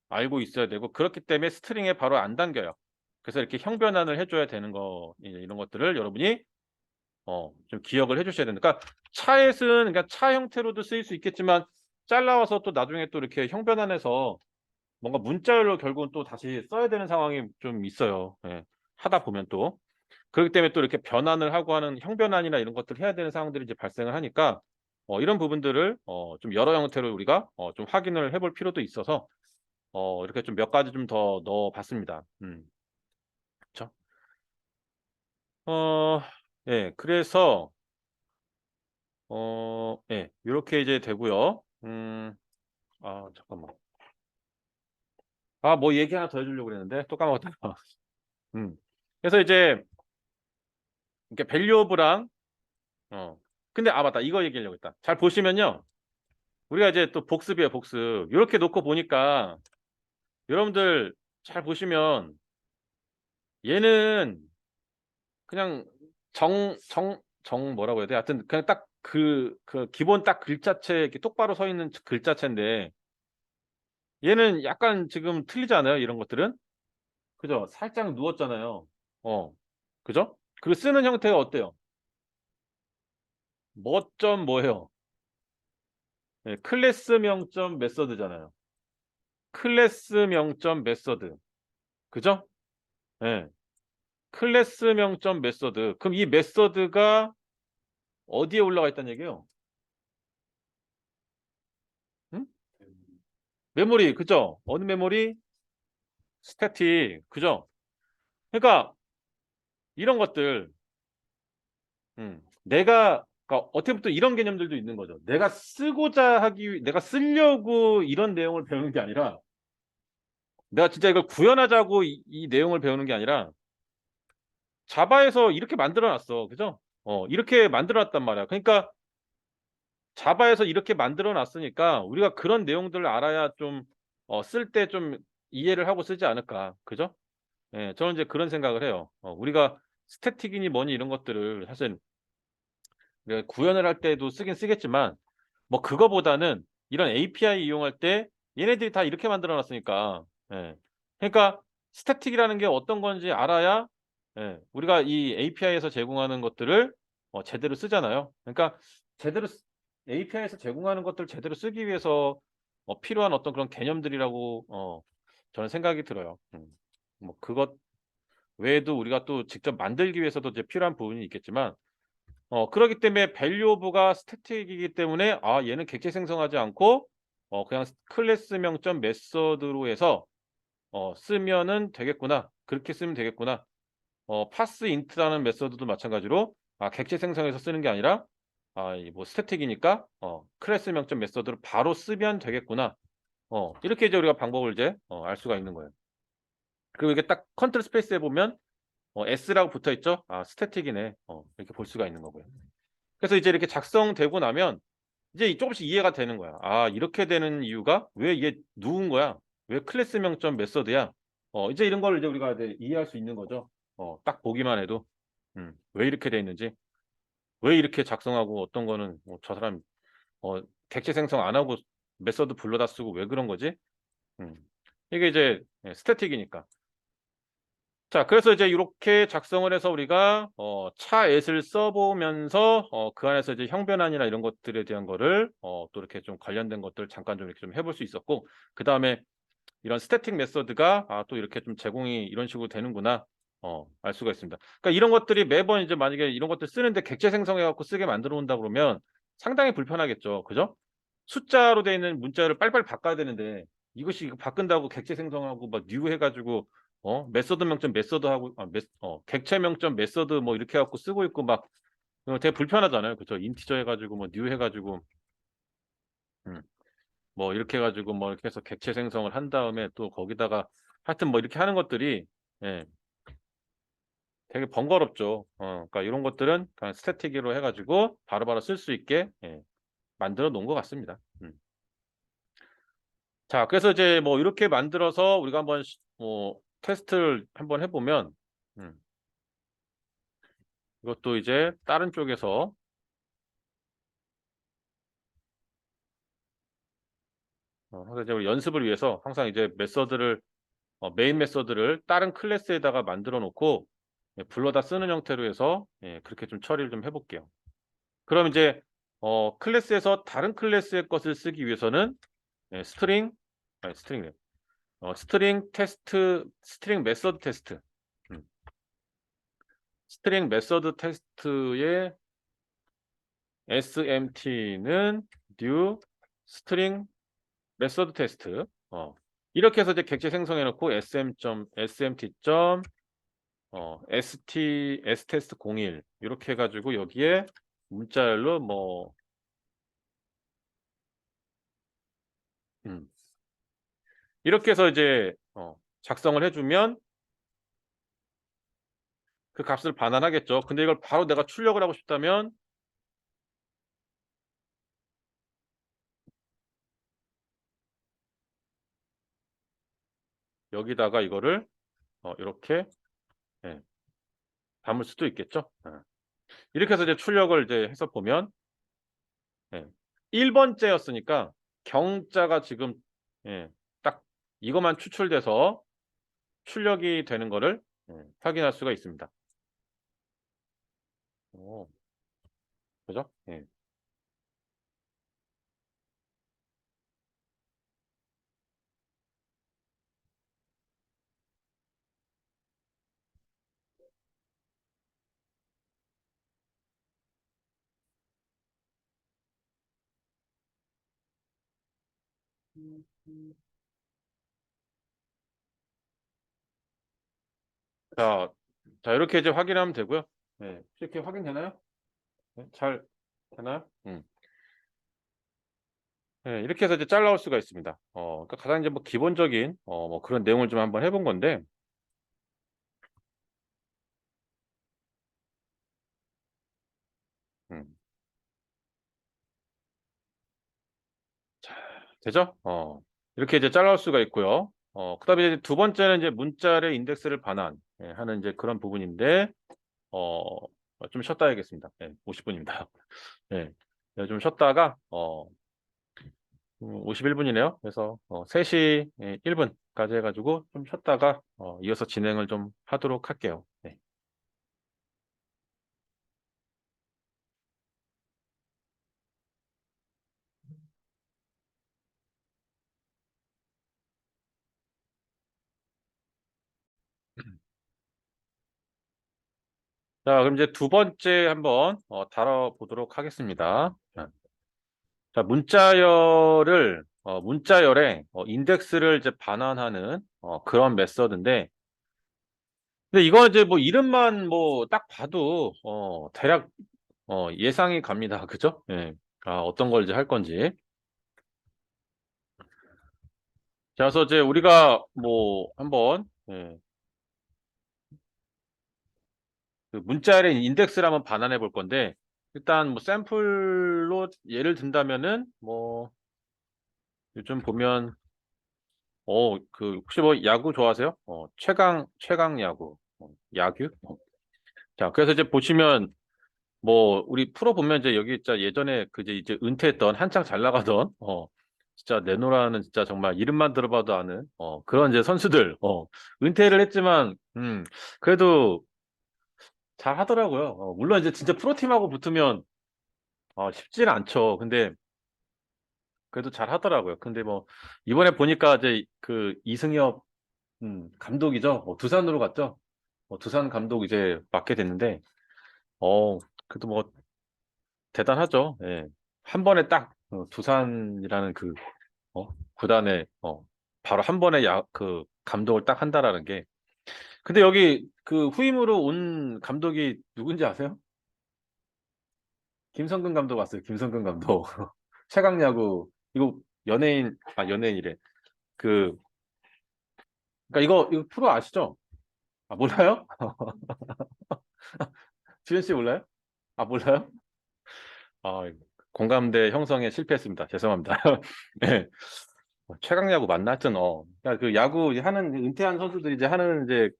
알고 있어야 되고 그렇기 때문에 스트링에 바로 안 담겨요. 그래서 이렇게 형변환을 해 줘야 되는 거 이런 것들을 여러분이 좀 기억을 해 주셔야 됩니다. 그러니까 차엣은 그러니까 차 형태로도 쓰일 수 있겠지만 잘라 와서 또 나중에 또 이렇게 형변환해서 뭔가 문자열로 결국은 또 다시 써야 되는 상황이 좀 있어요. 하다 보면 또. 그렇기 때문에 또 이렇게 변환을 하고 하는 형변환이나 이런 것들을 해야 되는 상황들이 이제 발생을 하니까 이런 부분들을 좀 여러 형태로 우리가 좀 확인을 해볼 필요도 있어서 이렇게 좀 몇 가지 좀 더 넣어 봤습니다. 그쵸. 어 예, 그래서 예, 요렇게 이제 되고요. 잠깐만. 뭐 얘기 하나 더 해주려고 그랬는데 또 까먹었다. 음. 그래서 이제 이렇게 밸류오브랑 근데 맞다. 이거 얘기하려고 했다. 잘 보시면요. 우리가 이제 또 복습이에요, 복습. 요렇게 놓고 보니까 여러분들 잘 보시면 얘는 그냥 뭐라고 해야 돼? 하여튼 그냥 딱 그 기본 딱 글자체 이렇게 똑바로 서 있는 글자체인데 얘는 약간 지금 틀리지 않아요? 이런 것들은? 그죠? 살짝 누웠잖아요. 어. 그죠? 그리고 쓰는 형태가 어때요? 뭐점 뭐예요? 네, 클래스명점 메서드잖아요. 클래스명점 메서드. 그죠? 예. 클래스명점 메서드. 그럼 이 메서드가 어디에 올라가 있다는 얘기예요? 응? 메모리. 그죠? 어느 메모리? 스태틱. 그죠? 그러니까 이런 것들 내가 그러니까 어떻게 보면 또 이런 개념들도 있는 거죠. 내가 쓰려고 이런 내용을 배우는 게 아니라 내가 진짜 이걸 구현하자고 이 내용을 배우는 게 아니라 자바에서 이렇게 만들어 놨어. 그죠? 이렇게 만들어 놨단 말이야. 그러니까 자바에서 이렇게 만들어 놨으니까 우리가 그런 내용들을 알아야 좀 쓸 때 좀 이해를 하고 쓰지 않을까. 그죠? 예, 저는 이제 그런 생각을 해요. 우리가 스태틱이니 뭐니 이런 것들을 사실 우리가 구현을 할 때도 쓰긴 쓰겠지만 뭐 그거보다는 이런 API 이용할 때 얘네들이 다 이렇게 만들어 놨으니까. 예. 그러니까 스태틱이라는 게 어떤 건지 알아야 예, 우리가 이 API에서 제공하는 것들을 제대로 쓰잖아요. 그러니까 제대로 API에서 제공하는 것들을 제대로 쓰기 위해서 필요한 어떤 그런 개념들이라고 저는 생각이 들어요. 뭐 그것 외에도 우리가 또 직접 만들기 위해서도 이제 필요한 부분이 있겠지만 그러기 때문에 밸류오브가 스태틱이기 때문에 얘는 객체 생성하지 않고 그냥 클래스명점 메서드로 해서 쓰면은 되겠구나. 그렇게 쓰면 되겠구나. 파스 인트라는 메서드도 마찬가지로 객체 생성해서 쓰는 게 아니라 이 뭐 스태틱이니까 클래스 명점 메서드로 바로 쓰면 되겠구나. 이렇게 이제 우리가 방법을 이제 알 수가 있는 거예요. 그리고 이게 딱 컨트롤 스페이스에 보면 S라고 붙어 있죠. 스태틱이네. 이렇게 볼 수가 있는 거고요. 그래서 이제 이렇게 작성되고 나면 이제 조금씩 이해가 되는 거야. 이렇게 되는 이유가 왜 이게 누운 거야? 왜 클래스 명점 메서드야? 이제 이런 걸 이제 우리가 이제 이해할 수 있는 거죠. 딱 보기만 해도 왜 이렇게 돼 있는지, 왜 이렇게 작성하고 어떤 거는 저 사람 객체 생성 안 하고 메서드 불러다 쓰고 왜 그런 거지? 음. 이게 이제 스태틱이니까. 자, 그래서 이제 이렇게 작성을 해서 우리가 차앳을 써보면서 그 안에서 이제 형변환이나 이런 것들에 대한 거를 또 이렇게 좀 관련된 것들 잠깐 좀 이렇게 좀 해볼 수 있었고, 그 다음에 이런 스태틱 메서드가 또 이렇게 좀 제공이 이런 식으로 되는구나. 알 수가 있습니다. 그러니까 이런 것들이 매번 이제 만약에 이런 것들 쓰는데 객체 생성해 갖고 쓰게 만들어 놓는다 그러면 상당히 불편하겠죠. 그죠? 숫자로 되어 있는 문자를 빨리빨리 바꿔야 되는데 이것이 이거 바꾼다고 객체 생성하고 막 뉴 해 가지고 메소드 명점 메소드 하고 객체 명점 메소드 뭐 이렇게 해 갖고 쓰고 있고 막 되게 불편하잖아요. 그죠? 인티저 해 가지고 뭐 뉴 해 가지고 음 뭐 이렇게 해 가지고 뭐 이렇게 해서 객체 생성을 한 다음에 또 거기다가 하여튼 뭐 이렇게 하는 것들이 예 되게 번거롭죠. 그러니까 이런 것들은 그냥 스태틱으로 해 가지고 바로바로 쓸 수 있게 만들어 놓은 것 같습니다. 자, 그래서 이제 뭐 이렇게 만들어서 우리가 한번 테스트를 한번 해 보면 음 이것도 이제 다른 쪽에서 항상 이제 우리 연습을 위해서 항상 이제 메서드를 메인 메서드를 다른 클래스에다가 만들어 놓고 불러다 쓰는 형태로 해서 그렇게 좀 처리를 좀 해 볼게요. 그럼 이제 클래스에서 다른 클래스의 것을 쓰기 위해서는 스트링 아니 스트링이래. 스트링 테스트 스트링 메서드 테스트 음 스트링 메서드 테스트의 SMT는 new string method test 이렇게 해서 이제 객체 생성해 놓고 SMT STS 01 이렇게 해가지고 여기에 문자열로 뭐 이렇게 해서 이제 작성을 해주면 그 값을 반환하겠죠. 근데 이걸 바로 내가 출력을 하고 싶다면 여기다가 이거를 이렇게 담을 수도 있겠죠. 이렇게 해서 이제 출력을 이제 해서 보면 1번째였으니까 경자가 지금 딱 이것만 추출돼서 출력이 되는 거를 확인할 수가 있습니다. 그죠? 자, 이렇게 이제 확인하면 되고요. 이렇게 확인되나요? 잘 되나요? 이렇게 해서 이제 잘 나올 수가 있습니다. 그러니까 가장 이제 뭐 기본적인 뭐 그런 내용을 좀 한번 해본 건데, 음, 자, 되죠? 이렇게 이제 잘 나올 수가 있고요. 그다음에 이제 두 번째는 이제 문자의 인덱스를 반환 하는 이제 그런 부분인데, 어, 좀 쉬었다 해야겠습니다. 50분입니다. 네, 좀 쉬었다가 51분이네요. 그래서 3시 1분까지 해가지고 좀 쉬었다가 이어서 진행을 좀 하도록 할게요. 네. 자, 그럼 이제 두 번째 한번 다뤄보도록 하겠습니다. 자, 문자열에 인덱스를 이제 반환하는 그런 메서드인데, 근데 이거 이제 뭐 이름만 뭐 딱 봐도 대략 예상이 갑니다. 그죠? 예. 어떤 걸 이제 할 건지. 자, 그래서 이제 우리가 뭐 한번 그 문자열의 인덱스를 한번 반환해 볼 건데, 일단 뭐 샘플로 예를 든다면은 뭐 요즘 보면 그 혹시 뭐 야구 좋아하세요? 최강 야구. 야구? 자, 그래서 이제 보시면 뭐 우리 프로 보면 이제 여기 진짜 예전에 그 이제 은퇴했던 한창 잘 나가던 진짜 내노라는 진짜 정말 이름만 들어봐도 아는 그런 이제 선수들 은퇴를 했지만 그래도 잘 하더라고요. 물론 이제 진짜 프로팀하고 붙으면 쉽지는 않죠. 근데 그래도 잘 하더라고요. 근데 뭐 이번에 보니까 이제 그 이승엽 감독이죠. 두산으로 갔죠. 두산 감독 이제 맡게 됐는데 그래도 뭐 대단하죠. 예. 한 번에 딱 두산이라는 그 구단에 바로 한 번에 그 감독을 딱 한다라는 게. 근데 여기 그 후임으로 온 감독이 누군지 아세요? 김성근 감독 왔어요. 김성근 감독. 최강야구 이거 연예인이래. 그 그러니까 이거 프로 아시죠? 몰라요? 지현 씨 몰라요? 몰라요? 공감대 형성에 실패했습니다. 죄송합니다. 네. 최강야구 맞나? 하여튼 그러니까 그 야구 이제 하는 은퇴한 선수들이 이제 하는 이제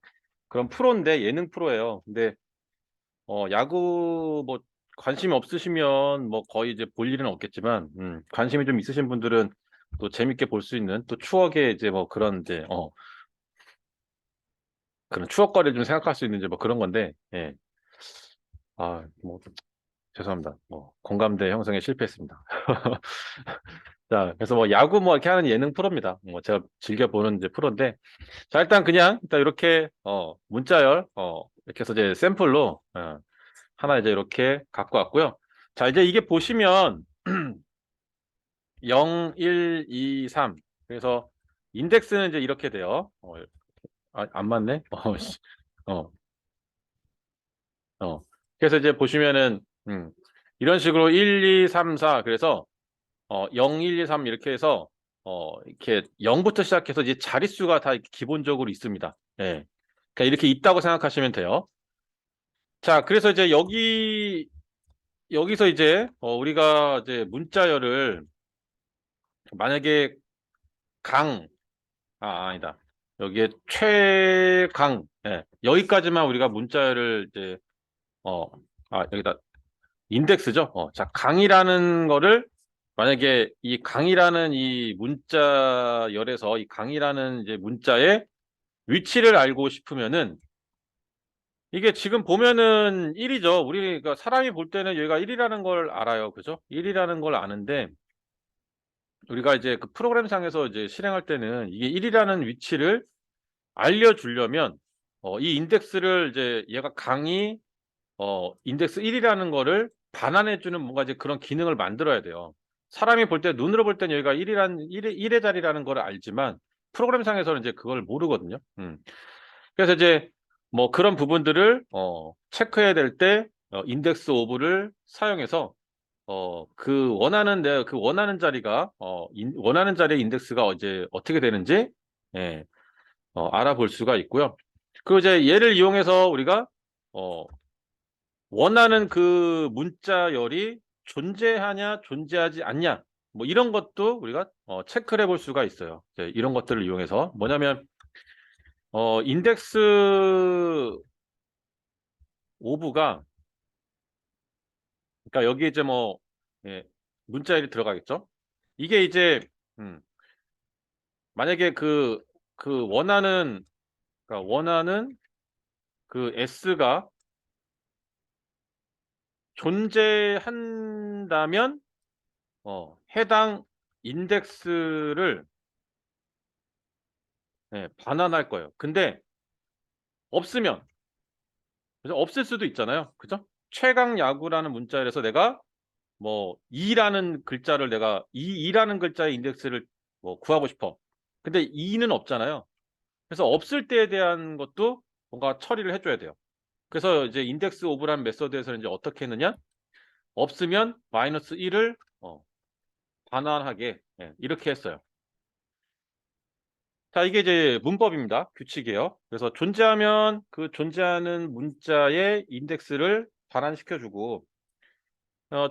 그런 프로인데 예능 프로예요. 근데 야구 뭐 관심이 없으시면 뭐 거의 이제 볼 일은 없겠지만 관심이 좀 있으신 분들은 또 재밌게 볼 수 있는 또 추억의 이제 뭐 그런 이제 그런 추억거리 좀 생각할 수 있는 이제 뭐 그런 건데 예. 뭐 죄송합니다. 공감대 형성에 실패했습니다. 자, 그래서 뭐 야구 뭐 이렇게 하는 예능 프로입니다. 뭐 제가 즐겨 보는 이제 프로인데, 자 일단 그냥 일단 이렇게 문자열 이렇게 해서 이제 샘플로 하나 이제 이렇게 갖고 왔고요. 자 이제 이게 보시면 0, 1, 2, 3 그래서 인덱스는 이제 이렇게 돼요. 안 맞네. 씨. 어. 그래서 이제 보시면은 이런 식으로 1, 2, 3, 4 그래서 0, 1, 2, 3 이렇게 해서 이렇게 0부터 시작해서 이제 자릿수가 다 기본적으로 있습니다. 예. 그러니까 이렇게 있다고 생각하시면 돼요. 자, 그래서 이제 여기서 이제 우리가 이제 문자열을 만약에 아니다. 여기에 최강, 예. 여기까지만 우리가 문자열을 이제 여기다 인덱스죠. 자, 강이라는 거를 만약에 이 강이라는 이 문자열에서 이 강이라는 이제 문자의 위치를 알고 싶으면은 이게 지금 보면은 1이죠. 우리가 사람이 볼 때는 여기가 1이라는 걸 알아요. 그죠? 1이라는 걸 아는데 우리가 이제 그 프로그램상에서 이제 실행할 때는 이게 1이라는 위치를 알려주려면 이 인덱스를 이제 얘가 강이 인덱스 1이라는 거를 반환해주는 뭔가 이제 그런 기능을 만들어야 돼요. 사람이 볼 때 눈으로 볼 때는 여기가 1의 자리라는 걸 알지만 프로그램상에서는 이제 그걸 모르거든요. 그래서 이제 뭐 그런 부분들을 체크해야 될 때 인덱스 오브를 사용해서 그 원하는 자리가 원하는 자리의 인덱스가 이제 어떻게 되는지 예, 알아볼 수가 있고요. 그리고 이제 얘를 이용해서 우리가 원하는 그 문자열이 존재하냐 존재하지 않냐 뭐 이런 것도 우리가 체크를 해볼 수가 있어요. 이제 이런 것들을 이용해서 뭐냐면 인덱스 오브가 그러니까 여기 이제 뭐 예, 문자열이 들어가겠죠. 이게 이제 만약에 그 원하는 그 s가 존재한다면 해당 인덱스를 반환할 거예요. 근데 없으면 그죠? 없을 수도 있잖아요. 그죠? 최강 야구라는 문자열에서 내가 뭐 2라는 글자를 내가 2라는 글자의 인덱스를 뭐 구하고 싶어. 근데 2는 없잖아요. 그래서 없을 때에 대한 것도 뭔가 처리를 해줘야 돼요. 그래서 이제 인덱스 오브라는 메서드에서는 이제 어떻게 했느냐? 없으면 마이너스 1을 반환하게 이렇게 했어요. 자, 이게 이제 문법입니다. 규칙이에요. 그래서 존재하면 그 존재하는 문자의 인덱스를 반환시켜주고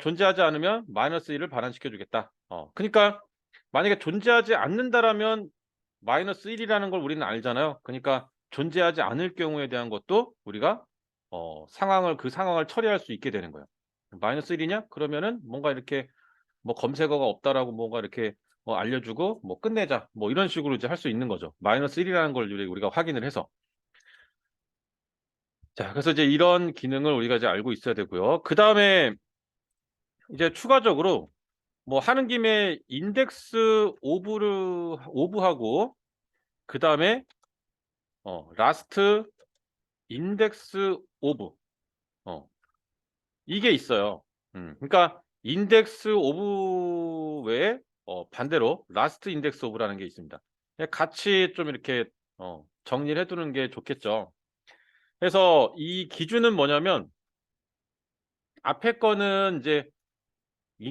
존재하지 않으면 마이너스 1을 반환시켜주겠다. 그러니까 만약에 존재하지 않는다라면 마이너스 1이라는 걸 우리는 알잖아요. 그러니까 존재하지 않을 경우에 대한 것도 우리가 그 상황을 처리할 수 있게 되는 거예요. 마이너스 1이냐? 그러면은 뭔가 이렇게 뭐 검색어가 없다라고 뭔가 이렇게 알려주고 뭐 끝내자 뭐 이런 식으로 이제 할 수 있는 거죠. 마이너스 1이라는 걸 우리가 확인을 해서. 자, 그래서 이제 이런 기능을 우리가 이제 알고 있어야 되고요. 그 다음에 이제 추가적으로 뭐 하는 김에 인덱스 오브하고 그 다음에 라스트 인덱스 오브 이게 있어요. 그러니까 인덱스 오브 외에 반대로 라스트 인덱스 오브라는 게 있습니다. 같이 좀 이렇게 정리를 해두는 게 좋겠죠. 그래서 이 기준은 뭐냐면 앞에 거는 이제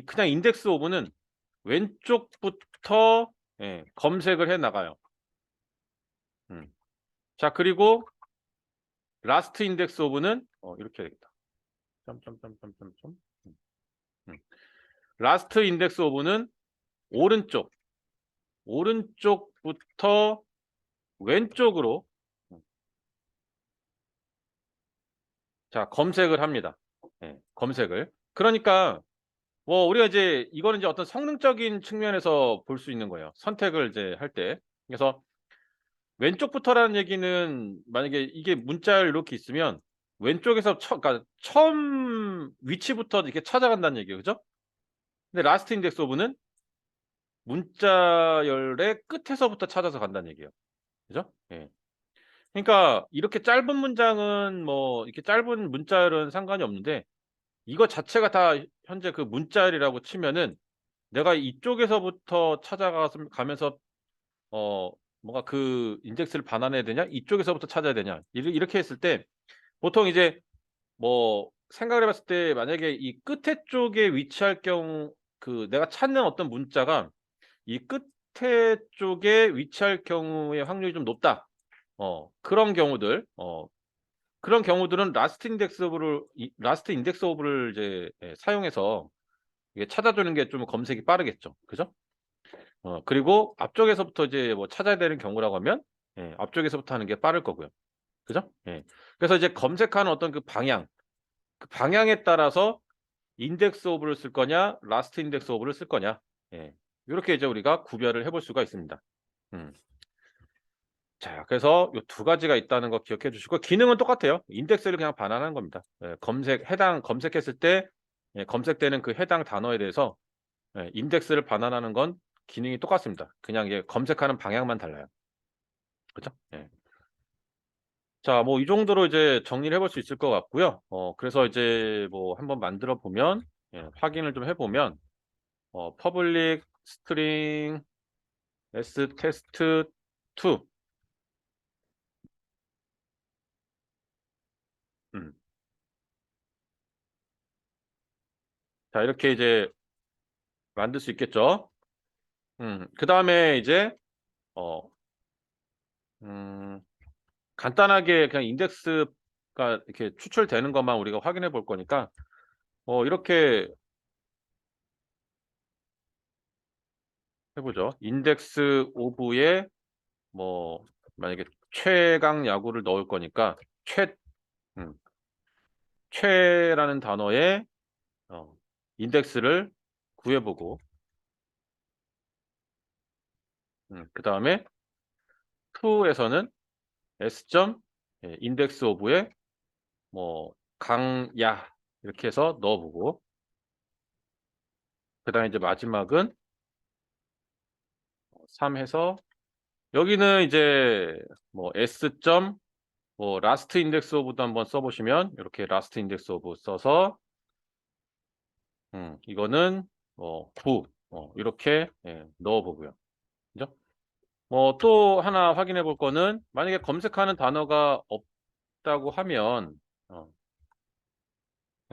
그냥 인덱스 오브는 왼쪽부터 검색을 해 나가요. 자, 그리고 라스트 인덱스 오브는 이렇게 해야겠다. 점점점점점점. 라스트 인덱스 오브는 오른쪽부터 왼쪽으로 자, 검색을 합니다. 검색을. 그러니까 뭐 우리가 이제 이거는 이제 어떤 성능적인 측면에서 볼 수 있는 거예요. 선택을 이제 할 때. 그래서 왼쪽부터라는 얘기는 만약에 이게 문자열 이렇게 있으면 왼쪽에서 그러니까 처음 위치부터 이렇게 찾아간다는 얘기예요. 그죠? 근데 라스트 인덱스 오브는 문자열의 끝에서부터 찾아서 간다는 얘기예요. 그죠? 예. 그러니까 이렇게 짧은 문장은 뭐 이렇게 짧은 문자열은 상관이 없는데 이거 자체가 다 현재 그 문자열이라고 치면은 내가 이쪽에서부터 가면서 뭔가 그 인덱스를 반환해야 되냐? 이쪽에서부터 찾아야 되냐? 이렇게 했을 때 보통 이제 뭐 생각을 해봤을 때 만약에 이 끝에 쪽에 위치할 경우 내가 찾는 어떤 문자가 이 끝에 쪽에 위치할 경우의 확률이 좀 높다. 그런 경우들은 라스트 인덱스 오브를 이제 사용해서 이게 찾아주는 게 좀 검색이 빠르겠죠. 그죠? 그리고 앞쪽에서부터 이제 뭐 찾아야 되는 경우라고 하면 앞쪽에서부터 하는 게 빠를 거고요. 그죠? 예. 그래서 이제 검색하는 어떤 그 방향에 따라서 인덱스 오브를 쓸 거냐, 라스트 인덱스 오브를 쓸 거냐. 예. 요렇게 이제 우리가 구별을 해볼 수가 있습니다. 음. 자, 그래서 요 두 가지가 있다는 거 기억해 주시고 기능은 똑같아요. 인덱스를 그냥 반환하는 겁니다. 검색했을 때 검색되는 그 해당 단어에 대해서 인덱스를 반환하는 건 기능이 똑같습니다. 그냥 이게 검색하는 방향만 달라요. 그죠? 예. 자, 뭐 이 정도로 이제 정리를 해볼 수 있을 것 같고요. 그래서 이제 뭐 한번 만들어 보면 확인을 좀 해 보면 public string s test 2 음. 자, 이렇게 이제 만들 수 있겠죠. 그다음에 이제 어 음 간단하게 그냥 인덱스가 이렇게 추출되는 것만 우리가 확인해 볼 거니까 이렇게 해 보죠. 인덱스 오브에 뭐 만약에 최강 야구를 넣을 거니까 최 음 최라는 단어의 어 인덱스를 구해 보고 그다음에 to 에서는 s 점 인덱스 오브에 뭐 강야 이렇게 해서 넣어 보고 그다음에 이제 마지막은 3 해서 여기는 이제 뭐 s 점 뭐 라스트 인덱스 오브도 한번 써 보시면 이렇게 라스트 인덱스 오브 써서 이거는 9 이렇게 넣어 보고요. 그죠? 또 하나 확인해 볼 거는 만약에 검색하는 단어가 없다고 하면 어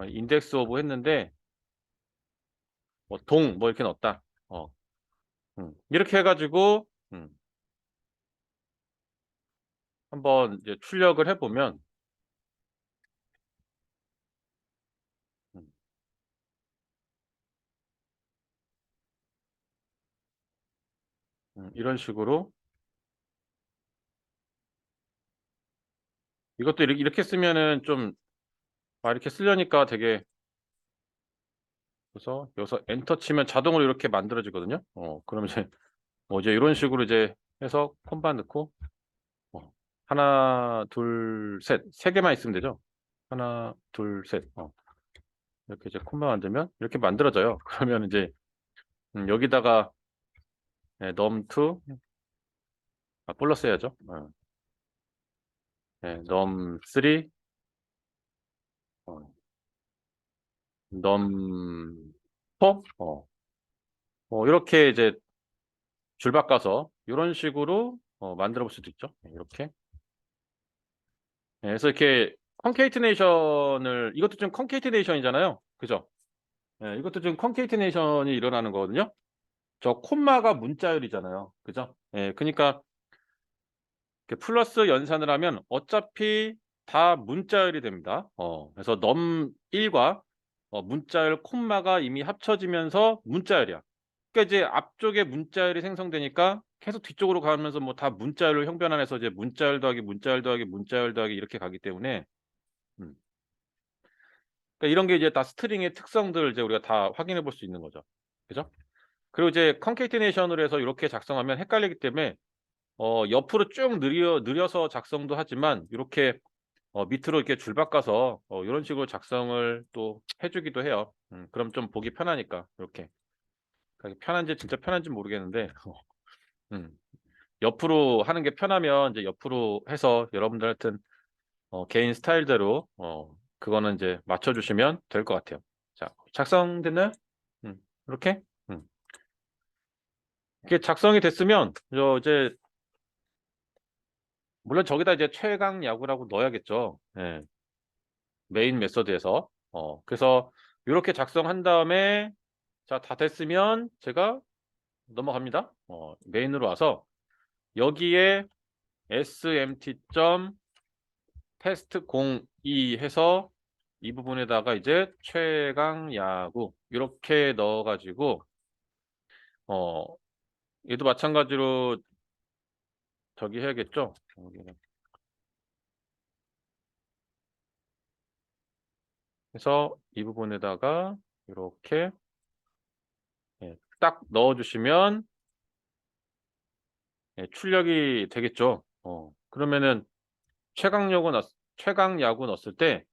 인덱스 오브 했는데 뭐 동 뭐 이렇게 넣었다. 이렇게 해 가지고 한번 이제 출력을 해 보면 음 이런 식으로 이것도 이렇게 쓰면은 좀 이렇게 쓰려니까 되게 그래서 여기서 엔터 치면 자동으로 이렇게 만들어지거든요. 그러면 이제 이제 이런 식으로 이제 해서 콤마 넣고 어 하나 둘 셋 세 개만 있으면 되죠. 하나 둘 셋 이렇게 이제 콤마 만들면 이렇게 만들어져요. 그러면 이제 여기다가 num2 플러스 해야죠. num3 어 num4 이렇게 이제 줄 바꿔서 요런 식으로 만들어 볼 수도 있죠. 이렇게. 그래서 이렇게 컨케이티네이션을 이것도 좀 컨케이티네이션이잖아요. 그죠? 이것도 좀 컨케이티네이션이 일어나는 거거든요. 저 콤마가 문자열이잖아요. 그죠? 그니까 이렇게 플러스 연산을 하면 어차피 다 문자열이 됩니다. 그래서 num1과 문자열 콤마가 이미 합쳐지면서 문자열이야. 그러니까 이제 앞쪽에 문자열이 생성되니까 계속 뒤쪽으로 가면서 뭐 다 문자열로 형변환해서 이제 문자열 더하기 문자열 더하기 문자열 더하기 이렇게 가기 때문에 음 그러니까 이런 게 이제 다 스트링의 특성들을 이제 우리가 다 확인해 볼 수 있는 거죠. 그죠? 그리고 이제 컨케이티네이션으로 해서 이렇게 작성하면 헷갈리기 때문에 옆으로 쭉 늘려서 작성도 하지만 요렇게 밑으로 이렇게 줄 바꿔서 요런 식으로 작성을 또 해 주기도 해요. 그럼 좀 보기 편하니까 요렇게. 그러니까 편한지 진짜 편한지 모르겠는데 음 옆으로 하는 게 편하면 이제 옆으로 해서 여러분들 하여튼 개인 스타일대로 그거는 이제 맞춰 주시면 될 것 같아요. 자, 작성됐나요? 음 이렇게? 음. 이게 작성이 됐으면 이제 물론 저기다 이제 최강 야구라고 넣어야겠죠. 예. 메인 메서드에서. 그래서 이렇게 작성한 다음에 자, 다 됐으면 제가 넘어갑니다. 메인으로 와서 여기에 smt.test02 해서 이 부분에다가 이제 최강 야구 이렇게 넣어가지고 얘도 마찬가지로 저기 해야겠죠. 그래서 이 부분에다가 이렇게 딱 넣어주시면 출력이 되겠죠. 그러면은 최강 야구 넣었을 때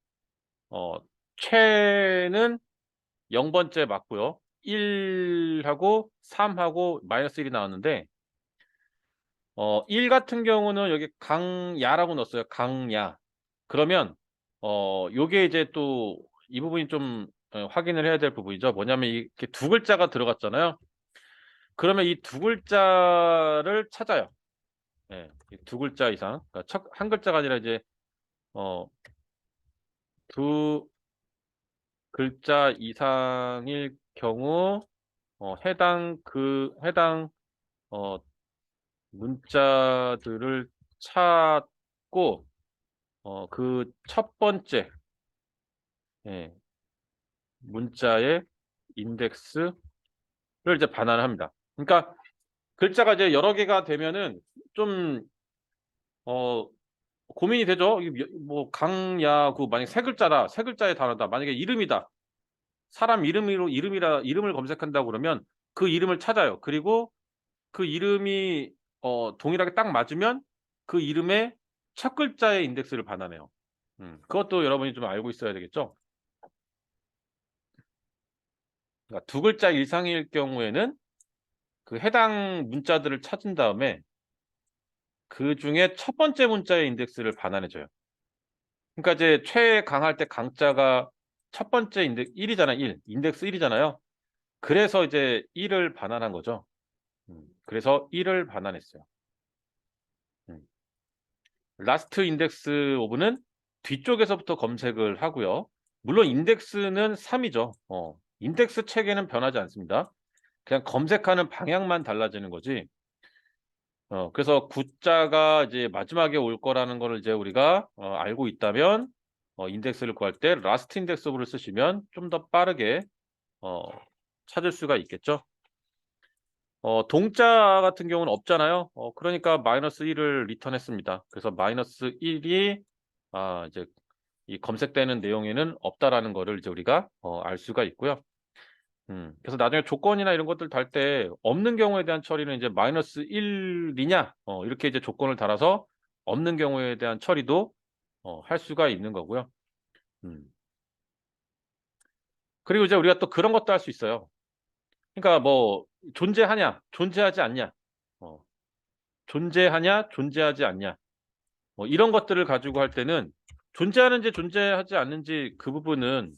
최는 0번째 맞고요. 1하고 3하고 마이너스 1이 나왔는데 1 같은 경우는 여기 강야라고 넣었어요. 강야. 그러면 요게 이제 또 이 부분이 좀 확인을 해야 될 부분이죠. 뭐냐면 이렇게 두 글자가 들어갔잖아요. 그러면 이 두 글자를 찾아요. 예. 두 글자 이상. 그러니까 한 글자가 아니라 이제 두 글자 이상일 경우 해당 문자들을 찾고 그 첫 번째 문자의 인덱스를 이제 반환을 합니다. 그러니까 글자가 이제 여러 개가 되면은 좀 고민이 되죠. 뭐 강야구 만약 세 글자다, 세 글자의 단어다. 만약에 이름이다. 사람 이름을 검색한다고 그러면 그 이름을 찾아요. 그리고 그 이름이 동일하게 딱 맞으면 그 이름의 첫 글자의 인덱스를 반환해요. 그것도 여러분이 좀 알고 있어야 되겠죠. 그러니까 두 글자 이상일 경우에는 그 해당 문자들을 찾은 다음에 그 중에 첫 번째 문자의 인덱스를 반환해줘요. 그러니까 이제 최강할 때 강자가 첫 번째 인덱스 1이잖아요. 1. 인덱스 1이잖아요. 그래서 이제 1을 반환한 거죠. 그래서 1을 반환했어요. 라스트 인덱스 오브는 뒤쪽에서부터 검색을 하고요. 물론 인덱스는 3이죠. 인덱스 체계는 변하지 않습니다. 그냥 검색하는 방향만 달라지는 거지. 그래서 구자가 이제 마지막에 올 거라는 거를 이제 우리가 알고 있다면 인덱스를 구할 때 라스트 인덱스 오브를 쓰시면 좀 더 빠르게 찾을 수가 있겠죠. 동자 같은 경우는 없잖아요. 그러니까 마이너스 1을 리턴했습니다. 그래서 마이너스 1이 이제 이 검색되는 내용에는 없다라는 거를 이제 우리가 알 수가 있고요. 그래서 나중에 조건이나 이런 것들 달 때 없는 경우에 대한 처리는 이제 마이너스 1이냐 이렇게 이제 조건을 달아서 없는 경우에 대한 처리도 할 수가 있는 거고요. 그리고 이제 우리가 또 그런 것도 할 수 있어요. 그러니까 뭐 존재하냐, 존재하지 않냐, 존재하냐, 존재하지 않냐, 이런 것들을 가지고 할 때는 존재하는지 존재하지 않는지 그 부분은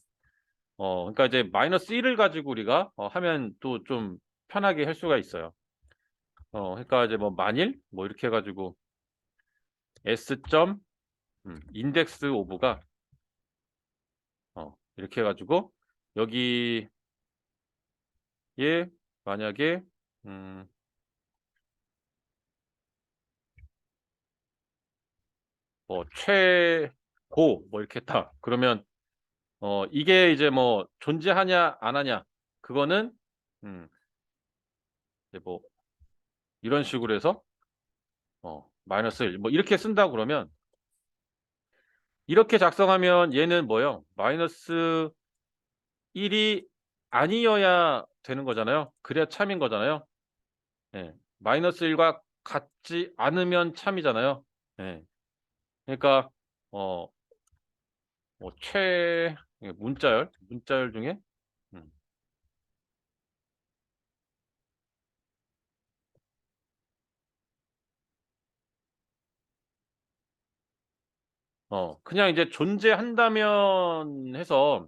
그러니까 이제 마이너스 1을 가지고 우리가 하면 또 좀 편하게 할 수가 있어요. 그러니까 이제 뭐 만일 뭐 이렇게 해 가지고 s 점 인덱스 오브가 이렇게 해 가지고 여기에 만약에 뭐 최고 뭐 이렇게 했다. 그러면 이게 이제 뭐 존재하냐 안 하냐 그거는 이제 뭐 이런 식으로 해서 마이너스 1 뭐 이렇게 쓴다고 그러면 이렇게 작성하면 얘는 뭐예요? 마이너스 1이 아니어야 되는 거잖아요. 그래야 참인 거잖아요. 예. 마이너스 1과 같지 않으면 참이잖아요. 예. 그러니까 어 뭐 문자열 중에 음 그냥 이제 존재한다면 해서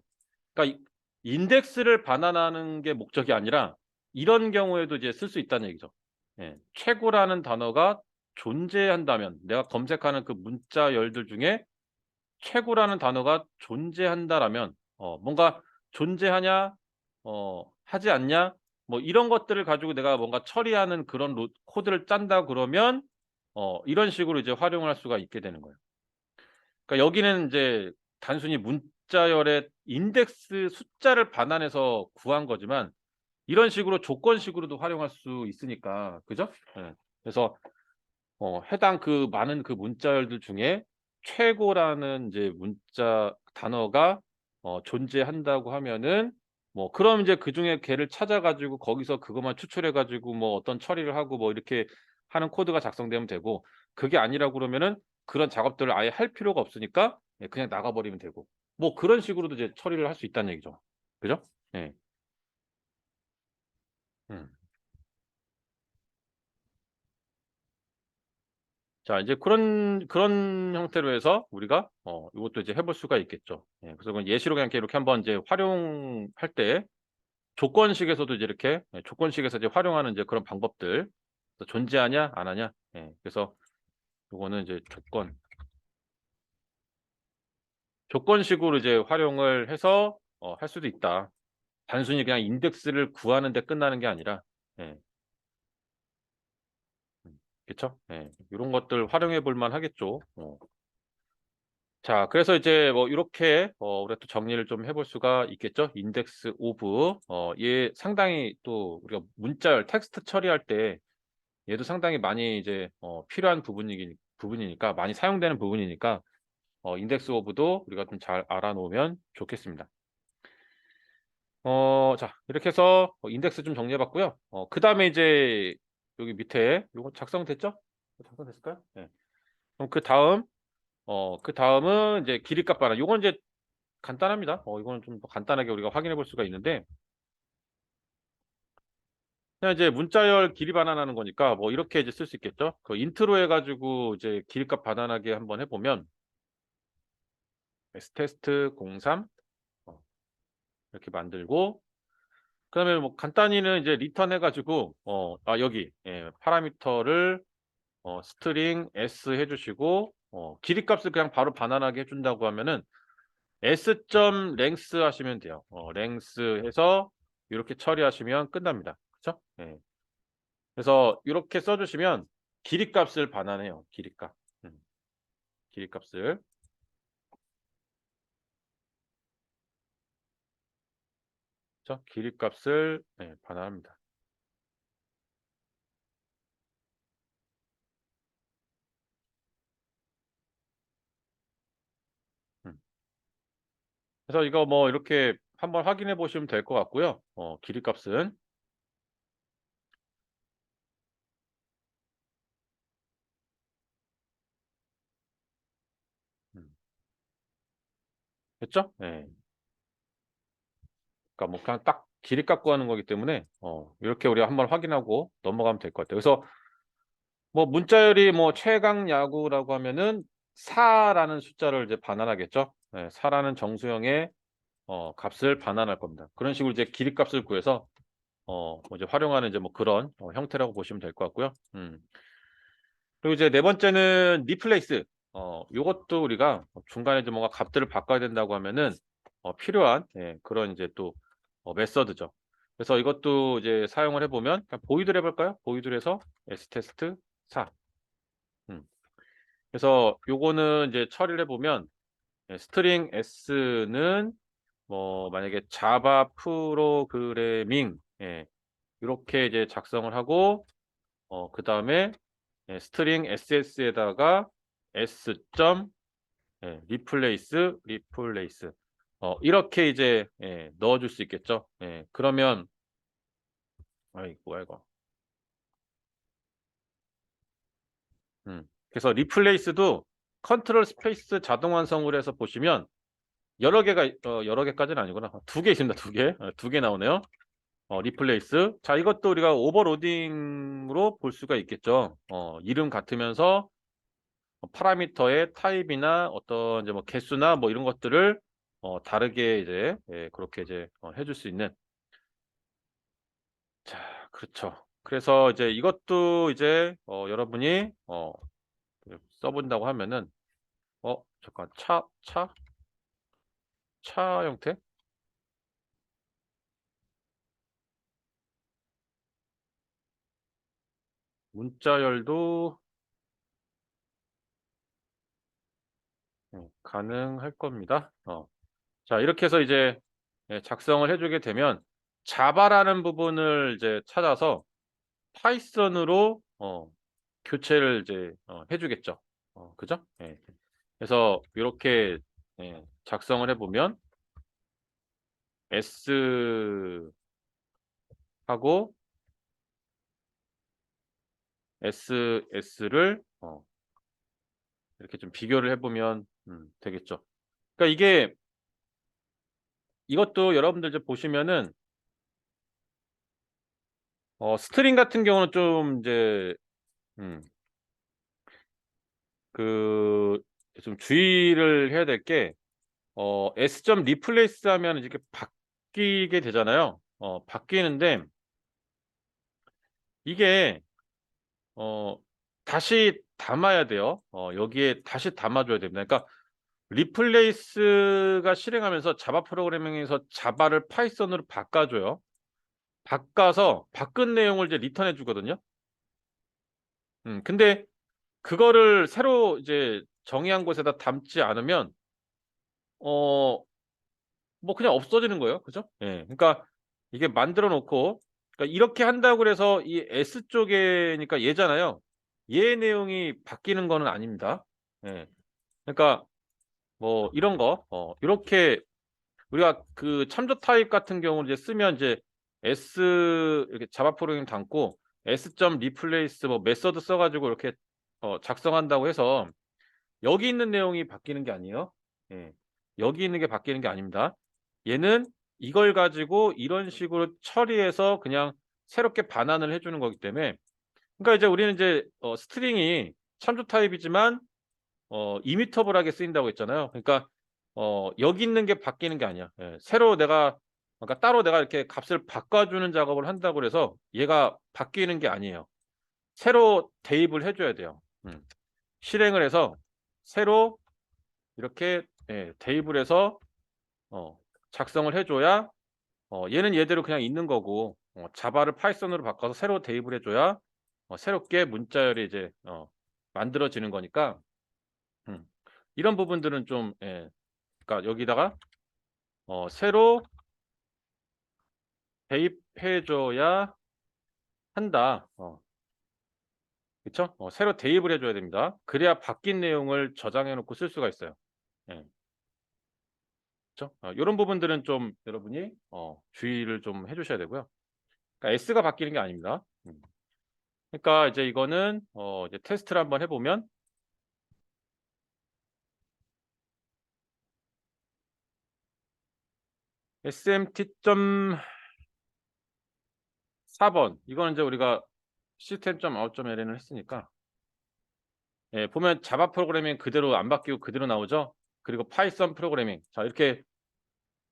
그러니까 인덱스를 반환하는 게 목적이 아니라 이런 경우에도 이제 쓸 수 있다는 얘기죠. 예. 최고라는 단어가 존재한다면 내가 검색하는 그 문자열들 중에 최고라는 단어가 존재한다라면 뭔가 존재하냐 하지 않냐 뭐 이런 것들을 가지고 내가 뭔가 처리하는 그런 코드를 짠다 그러면 이런 식으로 이제 활용할 수가 있게 되는 거예요. 그러니까 여기는 인제 단순히 문자열의 인덱스 숫자를 반환해서 구한 거지만 이런 식으로 조건식으로도 활용할 수 있으니까 그죠? 예. 그래서 해당 그 많은 그 문자열들 중에 최고라는 이제 문자 단어가 존재한다고 하면은 뭐 그럼 이제 그중에 걔를 찾아 가지고 거기서 그것만 추출해 가지고 뭐 어떤 처리를 하고 뭐 이렇게 하는 코드가 작성되면 되고 그게 아니라고 그러면은 그런 작업들을 아예 할 필요가 없으니까 예 그냥 나가 버리면 되고 뭐 그런 식으로도 이제 처리를 할 수 있다는 얘기죠. 그죠? 예. 음. 자 이제 그런 형태로 해서 우리가 요것도 이제 해볼 수가 있겠죠. 예 그래서 그건 예시로 그냥 이렇게 한번 이제 활용할 때 조건식에서도 이제 이렇게 조건식에서 이제 활용하는 이제 그런 방법들 그래서 존재하냐 안 하냐 그래서 요거는 이제 조건식으로 이제 활용을 해서 할 수도 있다. 단순히 그냥 인덱스를 구하는 데 끝나는 게 아니라 예. 그쵸? 예. 요런 것들 활용해 볼 만하겠죠. 자 그래서 이제 뭐 요렇게 우리가 또 정리를 좀 해볼 수가 있겠죠. 인덱스 오브 얘 상당히 또 우리가 문자열 텍스트 처리할 때 얘도 상당히 많이 이제 필요한 부분이니까 많이 사용되는 부분이니까 인덱스 오브도 우리가 좀 잘 알아 놓으면 좋겠습니다. 자 이렇게 해서 인덱스 좀 정리해 봤고요. 그다음에 이제 여기 밑에 요거 작성됐죠? 작성됐을까요? 네. 그럼 그다음은 이제 길이값 반환. 요건 이제 간단합니다. 이거는 좀 더 간단하게 우리가 확인해 볼 수가 있는데 그냥 이제 문자열 길이 반환하는 거니까 뭐 이렇게 이제 쓸 수 있겠죠. 그 인트로 해 가지고 이제 길이값 반환하게 한번 해 보면 sTest 03 어 이렇게 만들고 그다음에 뭐 간단히는 이제 리턴 해 가지고 여기 파라미터를 스트링 s 해 주시고 길이값을 그냥 바로 반환하게 해 준다고 하면은 s.length 하시면 돼요. length 해서 요렇게 처리하시면 끝납니다. 그쵸? 예. 그래서 요렇게 써 주시면 길이값을 반환해요, 길이값. 음 길이값을. 그쵸? 길이값을 반환합니다. 음. 그래서 이거 뭐 이렇게 한번 확인해 보시면 될 것 같고요. 길이값은 음 됐죠? 예. 그러니까 뭐 그냥 딱 길이값 구하는 거기 때문에 요렇게 우리가 한번 확인하고 넘어가면 될 것 같아요. 그래서 뭐 문자열이 뭐 최강 야구라고 하면은 4 라는 숫자를 이제 반환하겠죠. 예 4 라는 정수형의 값을 반환할 겁니다. 그런 식으로 이제 길이값을 구해서 뭐 이제 활용하는 이제 뭐 그런 형태라고 보시면 될 것 같고요. 그리고 이제 네 번째는 리플레이스. 요것도 우리가 중간에 이제 뭔가 값들을 바꿔야 된다고 하면은 필요한 그런 이제 또 메서드죠. 그래서 이것도 이제 사용을 해 보면 그냥 보이드를 해 볼까요? 보이드를 해서 sTest 4 음. 그래서 요거는 이제 처리를 해 보면 스트링 s는 뭐 만약에 자바 프로그래밍 요렇게 이제 작성을 하고 그다음에 스트링 ss에다가 s 점 리플레이스 이렇게 이제 넣어 줄 수 있겠죠. 그러면 아이 뭐야 이거. 그래서 리플레이스도 컨트롤 스페이스 자동 완성을 해서 보시면 여러 개가 여러 개까지는 아니구나. 두 개 있습니다, 두 개. 두 개 나오네요. 리플레이스. 자 이것도 우리가 오버로딩으로 볼 수가 있겠죠. 이름 같으면서 파라미터의 타입이나 어떤 이제 뭐 개수나 뭐 이런 것들을 다르게 이제 그렇게 이제 해줄 수 있는 자 그렇죠. 그래서 이제 이것도 이제 여러분이 써 본다고 하면은 잠깐 차 형태? 문자열도 가능할 겁니다. 자, 이렇게 해서 이제 작성을 해주게 되면 자바라는 부분을 이제 찾아서 파이썬으로 교체를 이제 해주겠죠. 그죠? 그래서 이렇게 작성을 해보면 S 하고 SS를 이렇게 좀 비교를 해보면 되겠죠. 그러니까 이것도 여러분들 이제 보시면은 스트링 같은 경우는 좀 이제 그 좀 주의를 해야 될 게 S 점 리플레이스 하면 이렇게 바뀌게 되잖아요. 바뀌는데 이게 다시 담아야 돼요. 여기에 다시 담아줘야 됩니다. 그러니까 리플레이스가 실행하면서 자바 프로그래밍에서 자바를 파이썬으로 바꿔줘요. 바꿔서 바꾼 내용을 이제 리턴해 주거든요. 근데 그거를 새로 이제 정의한 곳에다 담지 않으면 뭐 그냥 없어지는 거예요. 그죠? 그러니까 이게 만들어 놓고 그러니까 이렇게 한다고 그래서 이 S 쪽에니까 얘잖아요. 얘 내용이 바뀌는 거는 아닙니다. 그러니까 뭐 이런 거 이렇게 우리가 그 참조 타입 같은 경우를 이제 쓰면 이제 S 이렇게 자바 프로그램 담고 S 점 리플레이스 뭐 메서드 써 가지고 이렇게 작성한다고 해서 여기 있는 내용이 바뀌는 게 아니에요. 여기 있는 게 바뀌는 게 아닙니다. 얘는 이걸 가지고 이런 식으로 처리해서 그냥 새롭게 반환을 해 주는 거기 때문에 그러니까 이제 우리는 이제 스트링이 참조 타입이지만 이미터블하게 쓰인다고 했잖아요. 그러니까 여기 있는 게 바뀌는 게 아니야. 새로 내가 그러니까 따로 내가 이렇게 값을 바꿔주는 작업을 한다고 그래서 얘가 바뀌는 게 아니에요. 새로 대입을 해 줘야 돼요. 실행을 해서 새로 이렇게 대입을 해서 작성을 해 줘야 얘는 얘대로 그냥 있는 거고 자바를 파이썬으로 바꿔서 새로 대입을 해 줘야 새롭게 문자열이 이제 만들어지는 거니까 음 이런 부분들은 좀 그러니까 여기다가 새로 대입해 줘야 한다. 그쵸? 새로 대입을 해 줘야 됩니다. 그래야 바뀐 내용을 저장해 놓고 쓸 수가 있어요. 예. 그쵸? 요런 부분들은 좀 여러분이 주의를 좀 해 주셔야 되고요. 그러니까 S가 바뀌는 게 아닙니다. 그러니까 이제 이거는 이제 테스트를 한번 해 보면 SMT.4번 이거는 이제 우리가 system.out.ln을 했으니까 보면 자바 프로그래밍 그대로 안 바뀌고 그대로 나오죠. 그리고 파이썬 프로그래밍 자 이렇게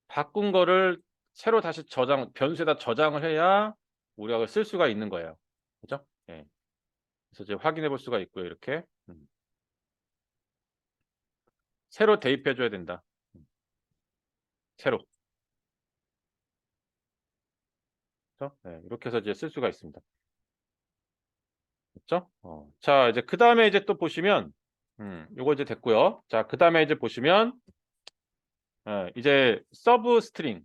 바꾼 거를 새로 다시 변수에다 저장을 해야 우리가 그걸 쓸 수가 있는 거예요. 그죠? 그래서 이제 확인해 볼 수가 있고요. 이렇게 새로 대입해 줘야 된다. 새로. 그죠? 이렇게 해서 이제 쓸 수가 있습니다. 됐죠? 자, 이제 그다음에 이제 또 보시면 요거 이제 됐고요. 자, 그다음에 이제 보시면 이제 서브 스트링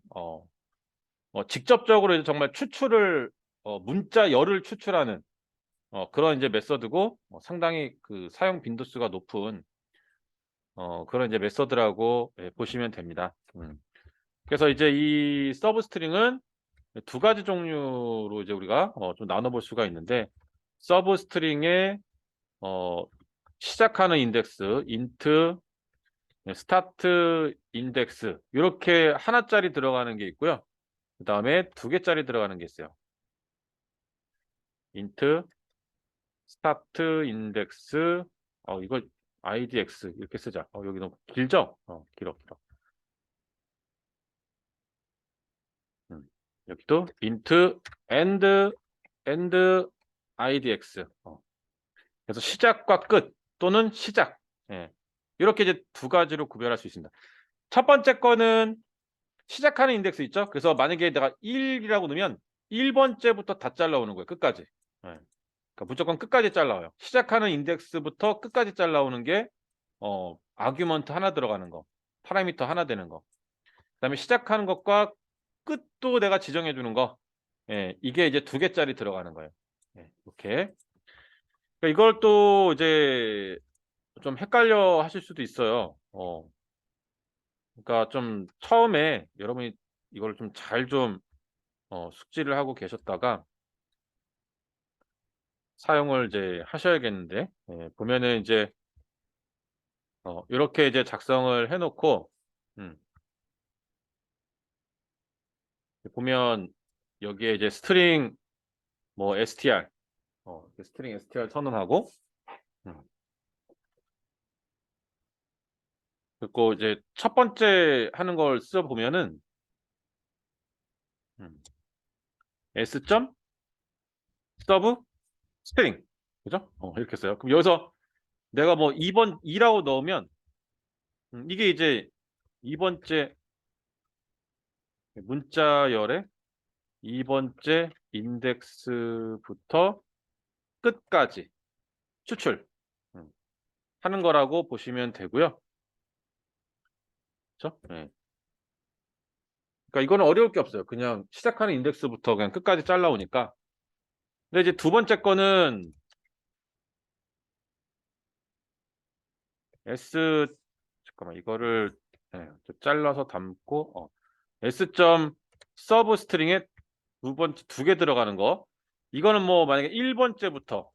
직접적으로 이제 정말 추출을 문자열을 추출하는 그런 이제 메서드고 상당히 그 사용 빈도수가 높은 그런 이제 메서드라고 보시면 됩니다. 그래서 이제 이 서브 스트링은 두 가지 종류로 이제 우리가 좀 나눠볼 수가 있는데 서브 스트링의 시작하는 인덱스 int 스타트 인덱스 이렇게 하나짜리 들어가는 게 있고요. 그다음에 두 개짜리 들어가는 게 있어요. int 스타트 인덱스 이걸 idx 이렇게 쓰자. 여기 너무 길죠? 길어. 여기도 int and idx. 그래서 시작과 끝 또는 시작. 이렇게 이제 두 가지로 구별할 수 있습니다. 첫 번째 거는 시작하는 인덱스 있죠? 그래서 만약에 내가 1이라고 넣으면 1번째부터 다 잘라오는 거예요. 끝까지. 예. 그러니까 무조건 끝까지 잘라와요. 시작하는 인덱스부터 끝까지 잘라오는 게 아규먼트 하나 들어가는 거, 파라미터 하나 되는 거. 그다음에 시작하는 것과 끝도 내가 지정해 주는 거. 예, 이게 이제 2개짜리 들어가는 거예요. 예, 이렇게. 그러니까 이걸 또 이제 좀 헷갈려 하실 수도 있어요. 그러니까 좀 처음에 여러분이 이걸 좀 잘 좀 숙지를 하고 계셨다가 사용을 이제 하셔야겠는데, 예, 보면은 이제 요렇게 이제 작성을 해 놓고 음 보면 여기에 이제 스트링 뭐 str 스트링 str 선언하고 음 그리고 이제 첫 번째 하는 걸 써 보면은 음 s 점 서브 스트링 그죠? 이렇게 써요. 그럼 여기서 내가 뭐 2번 2라고 넣으면 이게 이제 2번째 문자열의 2번째 인덱스부터 끝까지 추출 하는 거라고 보시면 되고요. 그쵸? 예. 그러니까 이거는 어려울 게 없어요. 그냥 시작하는 인덱스부터 그냥 끝까지 잘라오니까. 근데 이제 두 번째 거는 s 잠깐만 이거를 예, 좀 잘라서 담고 s 점 서브 스트링에 두 개 들어가는 거. 이거는 뭐 만약에 1번째부터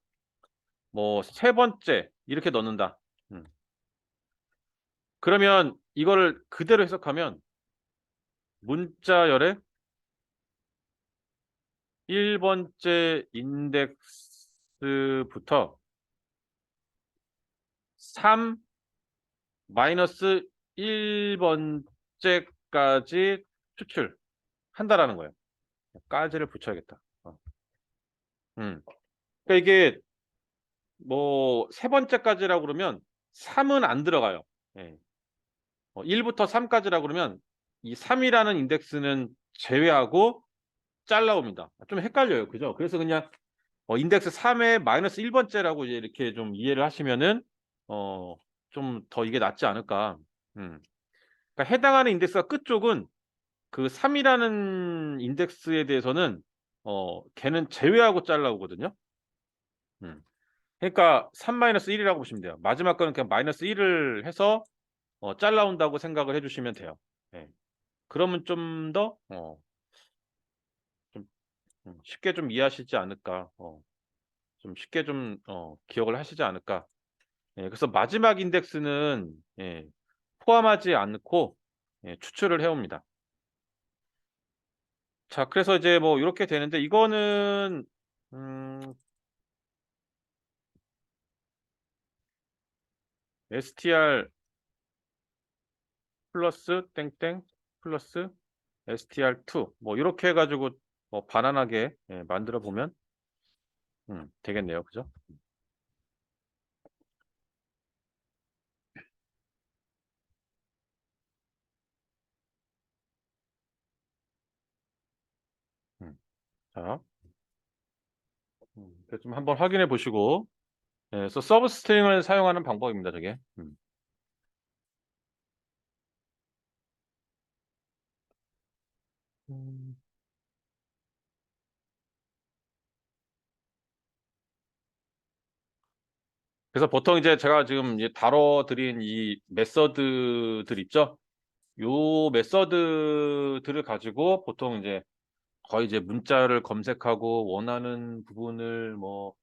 뭐 세 번째 이렇게 넣는다. 음. 그러면 이거를 그대로 해석하면 문자열의 1번째 인덱스부터 3 마이너스 1번째까지 추출한다라는 거예요. 까지를 붙여야겠다. 음. 그러니까 이게 뭐 세 번째까지라고 그러면 3은 안 들어가요. 예. 1부터 3까지라고 그러면 이 3이라는 인덱스는 제외하고 잘라옵니다. 좀 헷갈려요. 그죠? 그래서 그냥 인덱스 3의 마이너스 1번째라고 이제 이렇게 좀 이해를 하시면은 좀 더 이게 낫지 않을까. 음. 그러니까 해당하는 인덱스가 끝쪽은 그 3이라는 인덱스에 대해서는 걔는 제외하고 잘라오거든요. 음. 그러니까 3-1이라고 보시면 돼요. 마지막 거는 그냥 마이너스 1을 해서 잘라온다고 생각을 해 주시면 돼요. 예. 그러면 좀 더 좀 쉽게 좀 이해하시지 않을까. 좀 쉽게 좀 기억을 하시지 않을까. 예. 그래서 마지막 인덱스는 예 포함하지 않고 예 추출을 해 옵니다. 자 그래서 이제 뭐 요렇게 되는데 이거는 음 str 플러스 땡땡 플러스 str2 뭐 요렇게 해 가지고 반환하게 예 만들어 보면 되겠네요. 그죠? 음. 자 그래서 좀 한번 확인해 보시고 예 그래서 서브 스트링을 사용하는 방법입니다 저게. 음. 그래서 보통 이제 제가 지금 이제 다뤄 드린 이 메서드들 있죠? 요 메서드들을 가지고 보통 이제 거의 이제 문자를 검색하고 원하는 부분을 뭐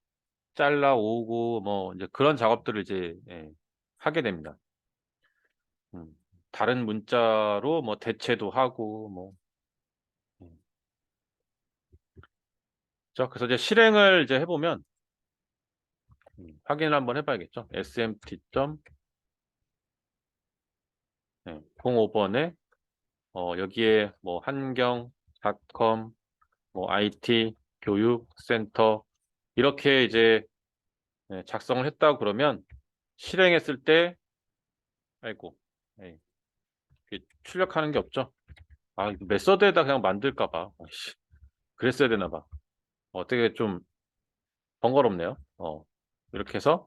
잘라 오고 뭐 이제 그런 작업들을 이제 예 하게 됩니다. 음. 다른 문자로 뭐 대체도 하고 뭐 음. 자 그래서 이제 실행을 이제 해 보면 확인을 한번 해 봐야겠죠. SMT 점 예 05번에 여기에 뭐 한경 닷컴 뭐 IT 교육센터 이렇게 이제 예 작성을 했다고 그러면 실행했을 때 아이고. 에이, 이게 출력하는 게 없죠. 아, 이거 메서드에다 그냥 만들까 봐. 아이씨, 그랬어야 되나 봐. 되게 좀 번거롭네요. 이렇게 해서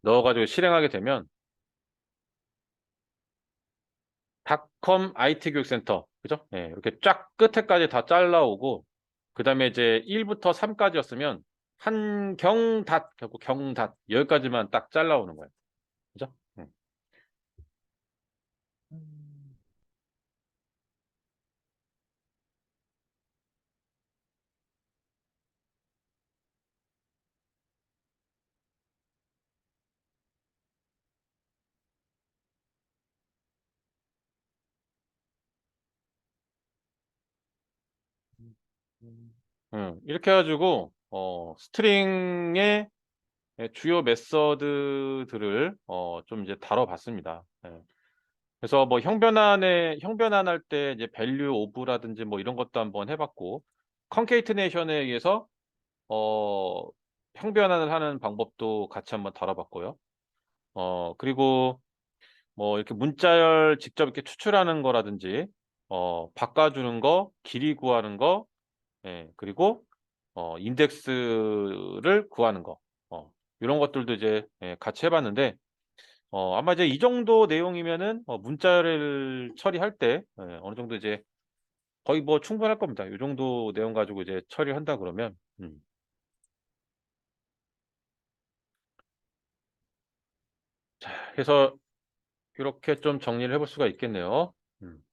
넣어가지고 실행하게 되면 닷컴 IT 교육센터, 그죠? 이렇게 쫙 끝에까지 다 잘라오고 그다음에 이제 1부터 3까지였으면 한경닷 결국 경닷 여기까지만 딱 잘라오는 거예요. 그죠? 이렇게 해가지고 스트링의 주요 메서드들을 좀 이제 다뤄봤습니다. 그래서 뭐 형변환할 때 이제 밸류 오브라든지 뭐 이런 것도 한번 해봤고 컨케이트네이션에 의해서 어, 형변환을 하는 방법도 같이 한번 다뤄봤고요. 그리고 뭐 이렇게 문자열 직접 이렇게 추출하는 거라든지 바꿔주는 거, 길이 구하는 거, 그리고 인덱스를 구하는 거, 이런 것들도 이제 같이 해봤는데 아마 이제 이 정도 내용이면은 문자열을 처리할 때 어느 정도 이제 거의 뭐 충분할 겁니다. 이 정도 내용 가지고 이제 처리한다 그러면 자, 해서 이렇게 좀 정리를 해볼 수가 있겠네요. 음.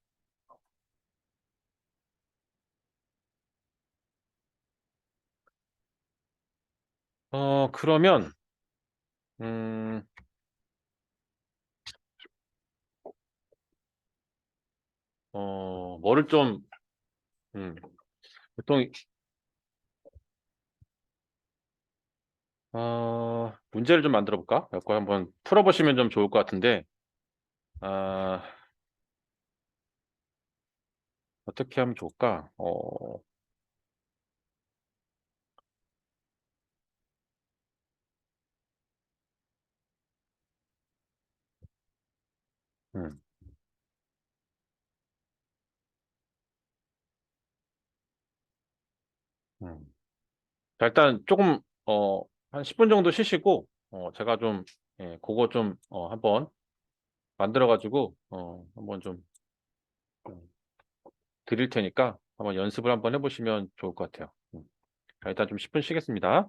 그러면 음, 뭐를 좀 음, 보통 문제를 좀 만들어 볼까? 그거 한번 풀어보시면 좀 좋을 것 같은데 아, 어떻게 하면 좋을까? 음, 음. 자, 일단 조금 한 10분 정도 쉬시고 제가 좀 그거 좀 한번 만들어 가지고 한번 좀 음, 드릴 테니까 한번 연습을 한번 해보시면 좋을 것 같아요. 자, 일단 좀 10분 쉬겠습니다.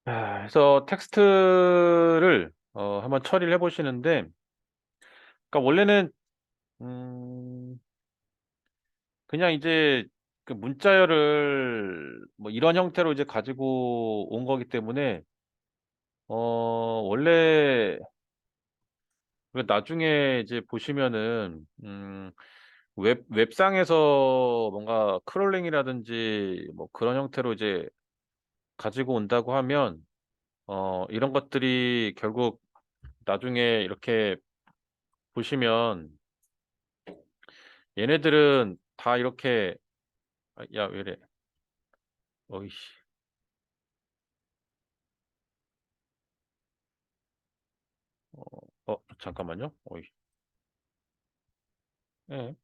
그래서 텍스트를 한번 처리를 해보시는데, 그러니까 원래는 그냥 이제 그 문자열을 뭐 이런 형태로 이제 가지고 온 거기 때문에 원래 그 나중에 이제 보시면은 웹상에서 뭔가 크롤링이라든지 뭐 그런 형태로 이제 가지고 온다고 하면 이런 것들이 결국 나중에 이렇게 보시면 얘네들은 다 이렇게 야, 왜 이래? 어이씨. 잠깐만요. 어이. 예.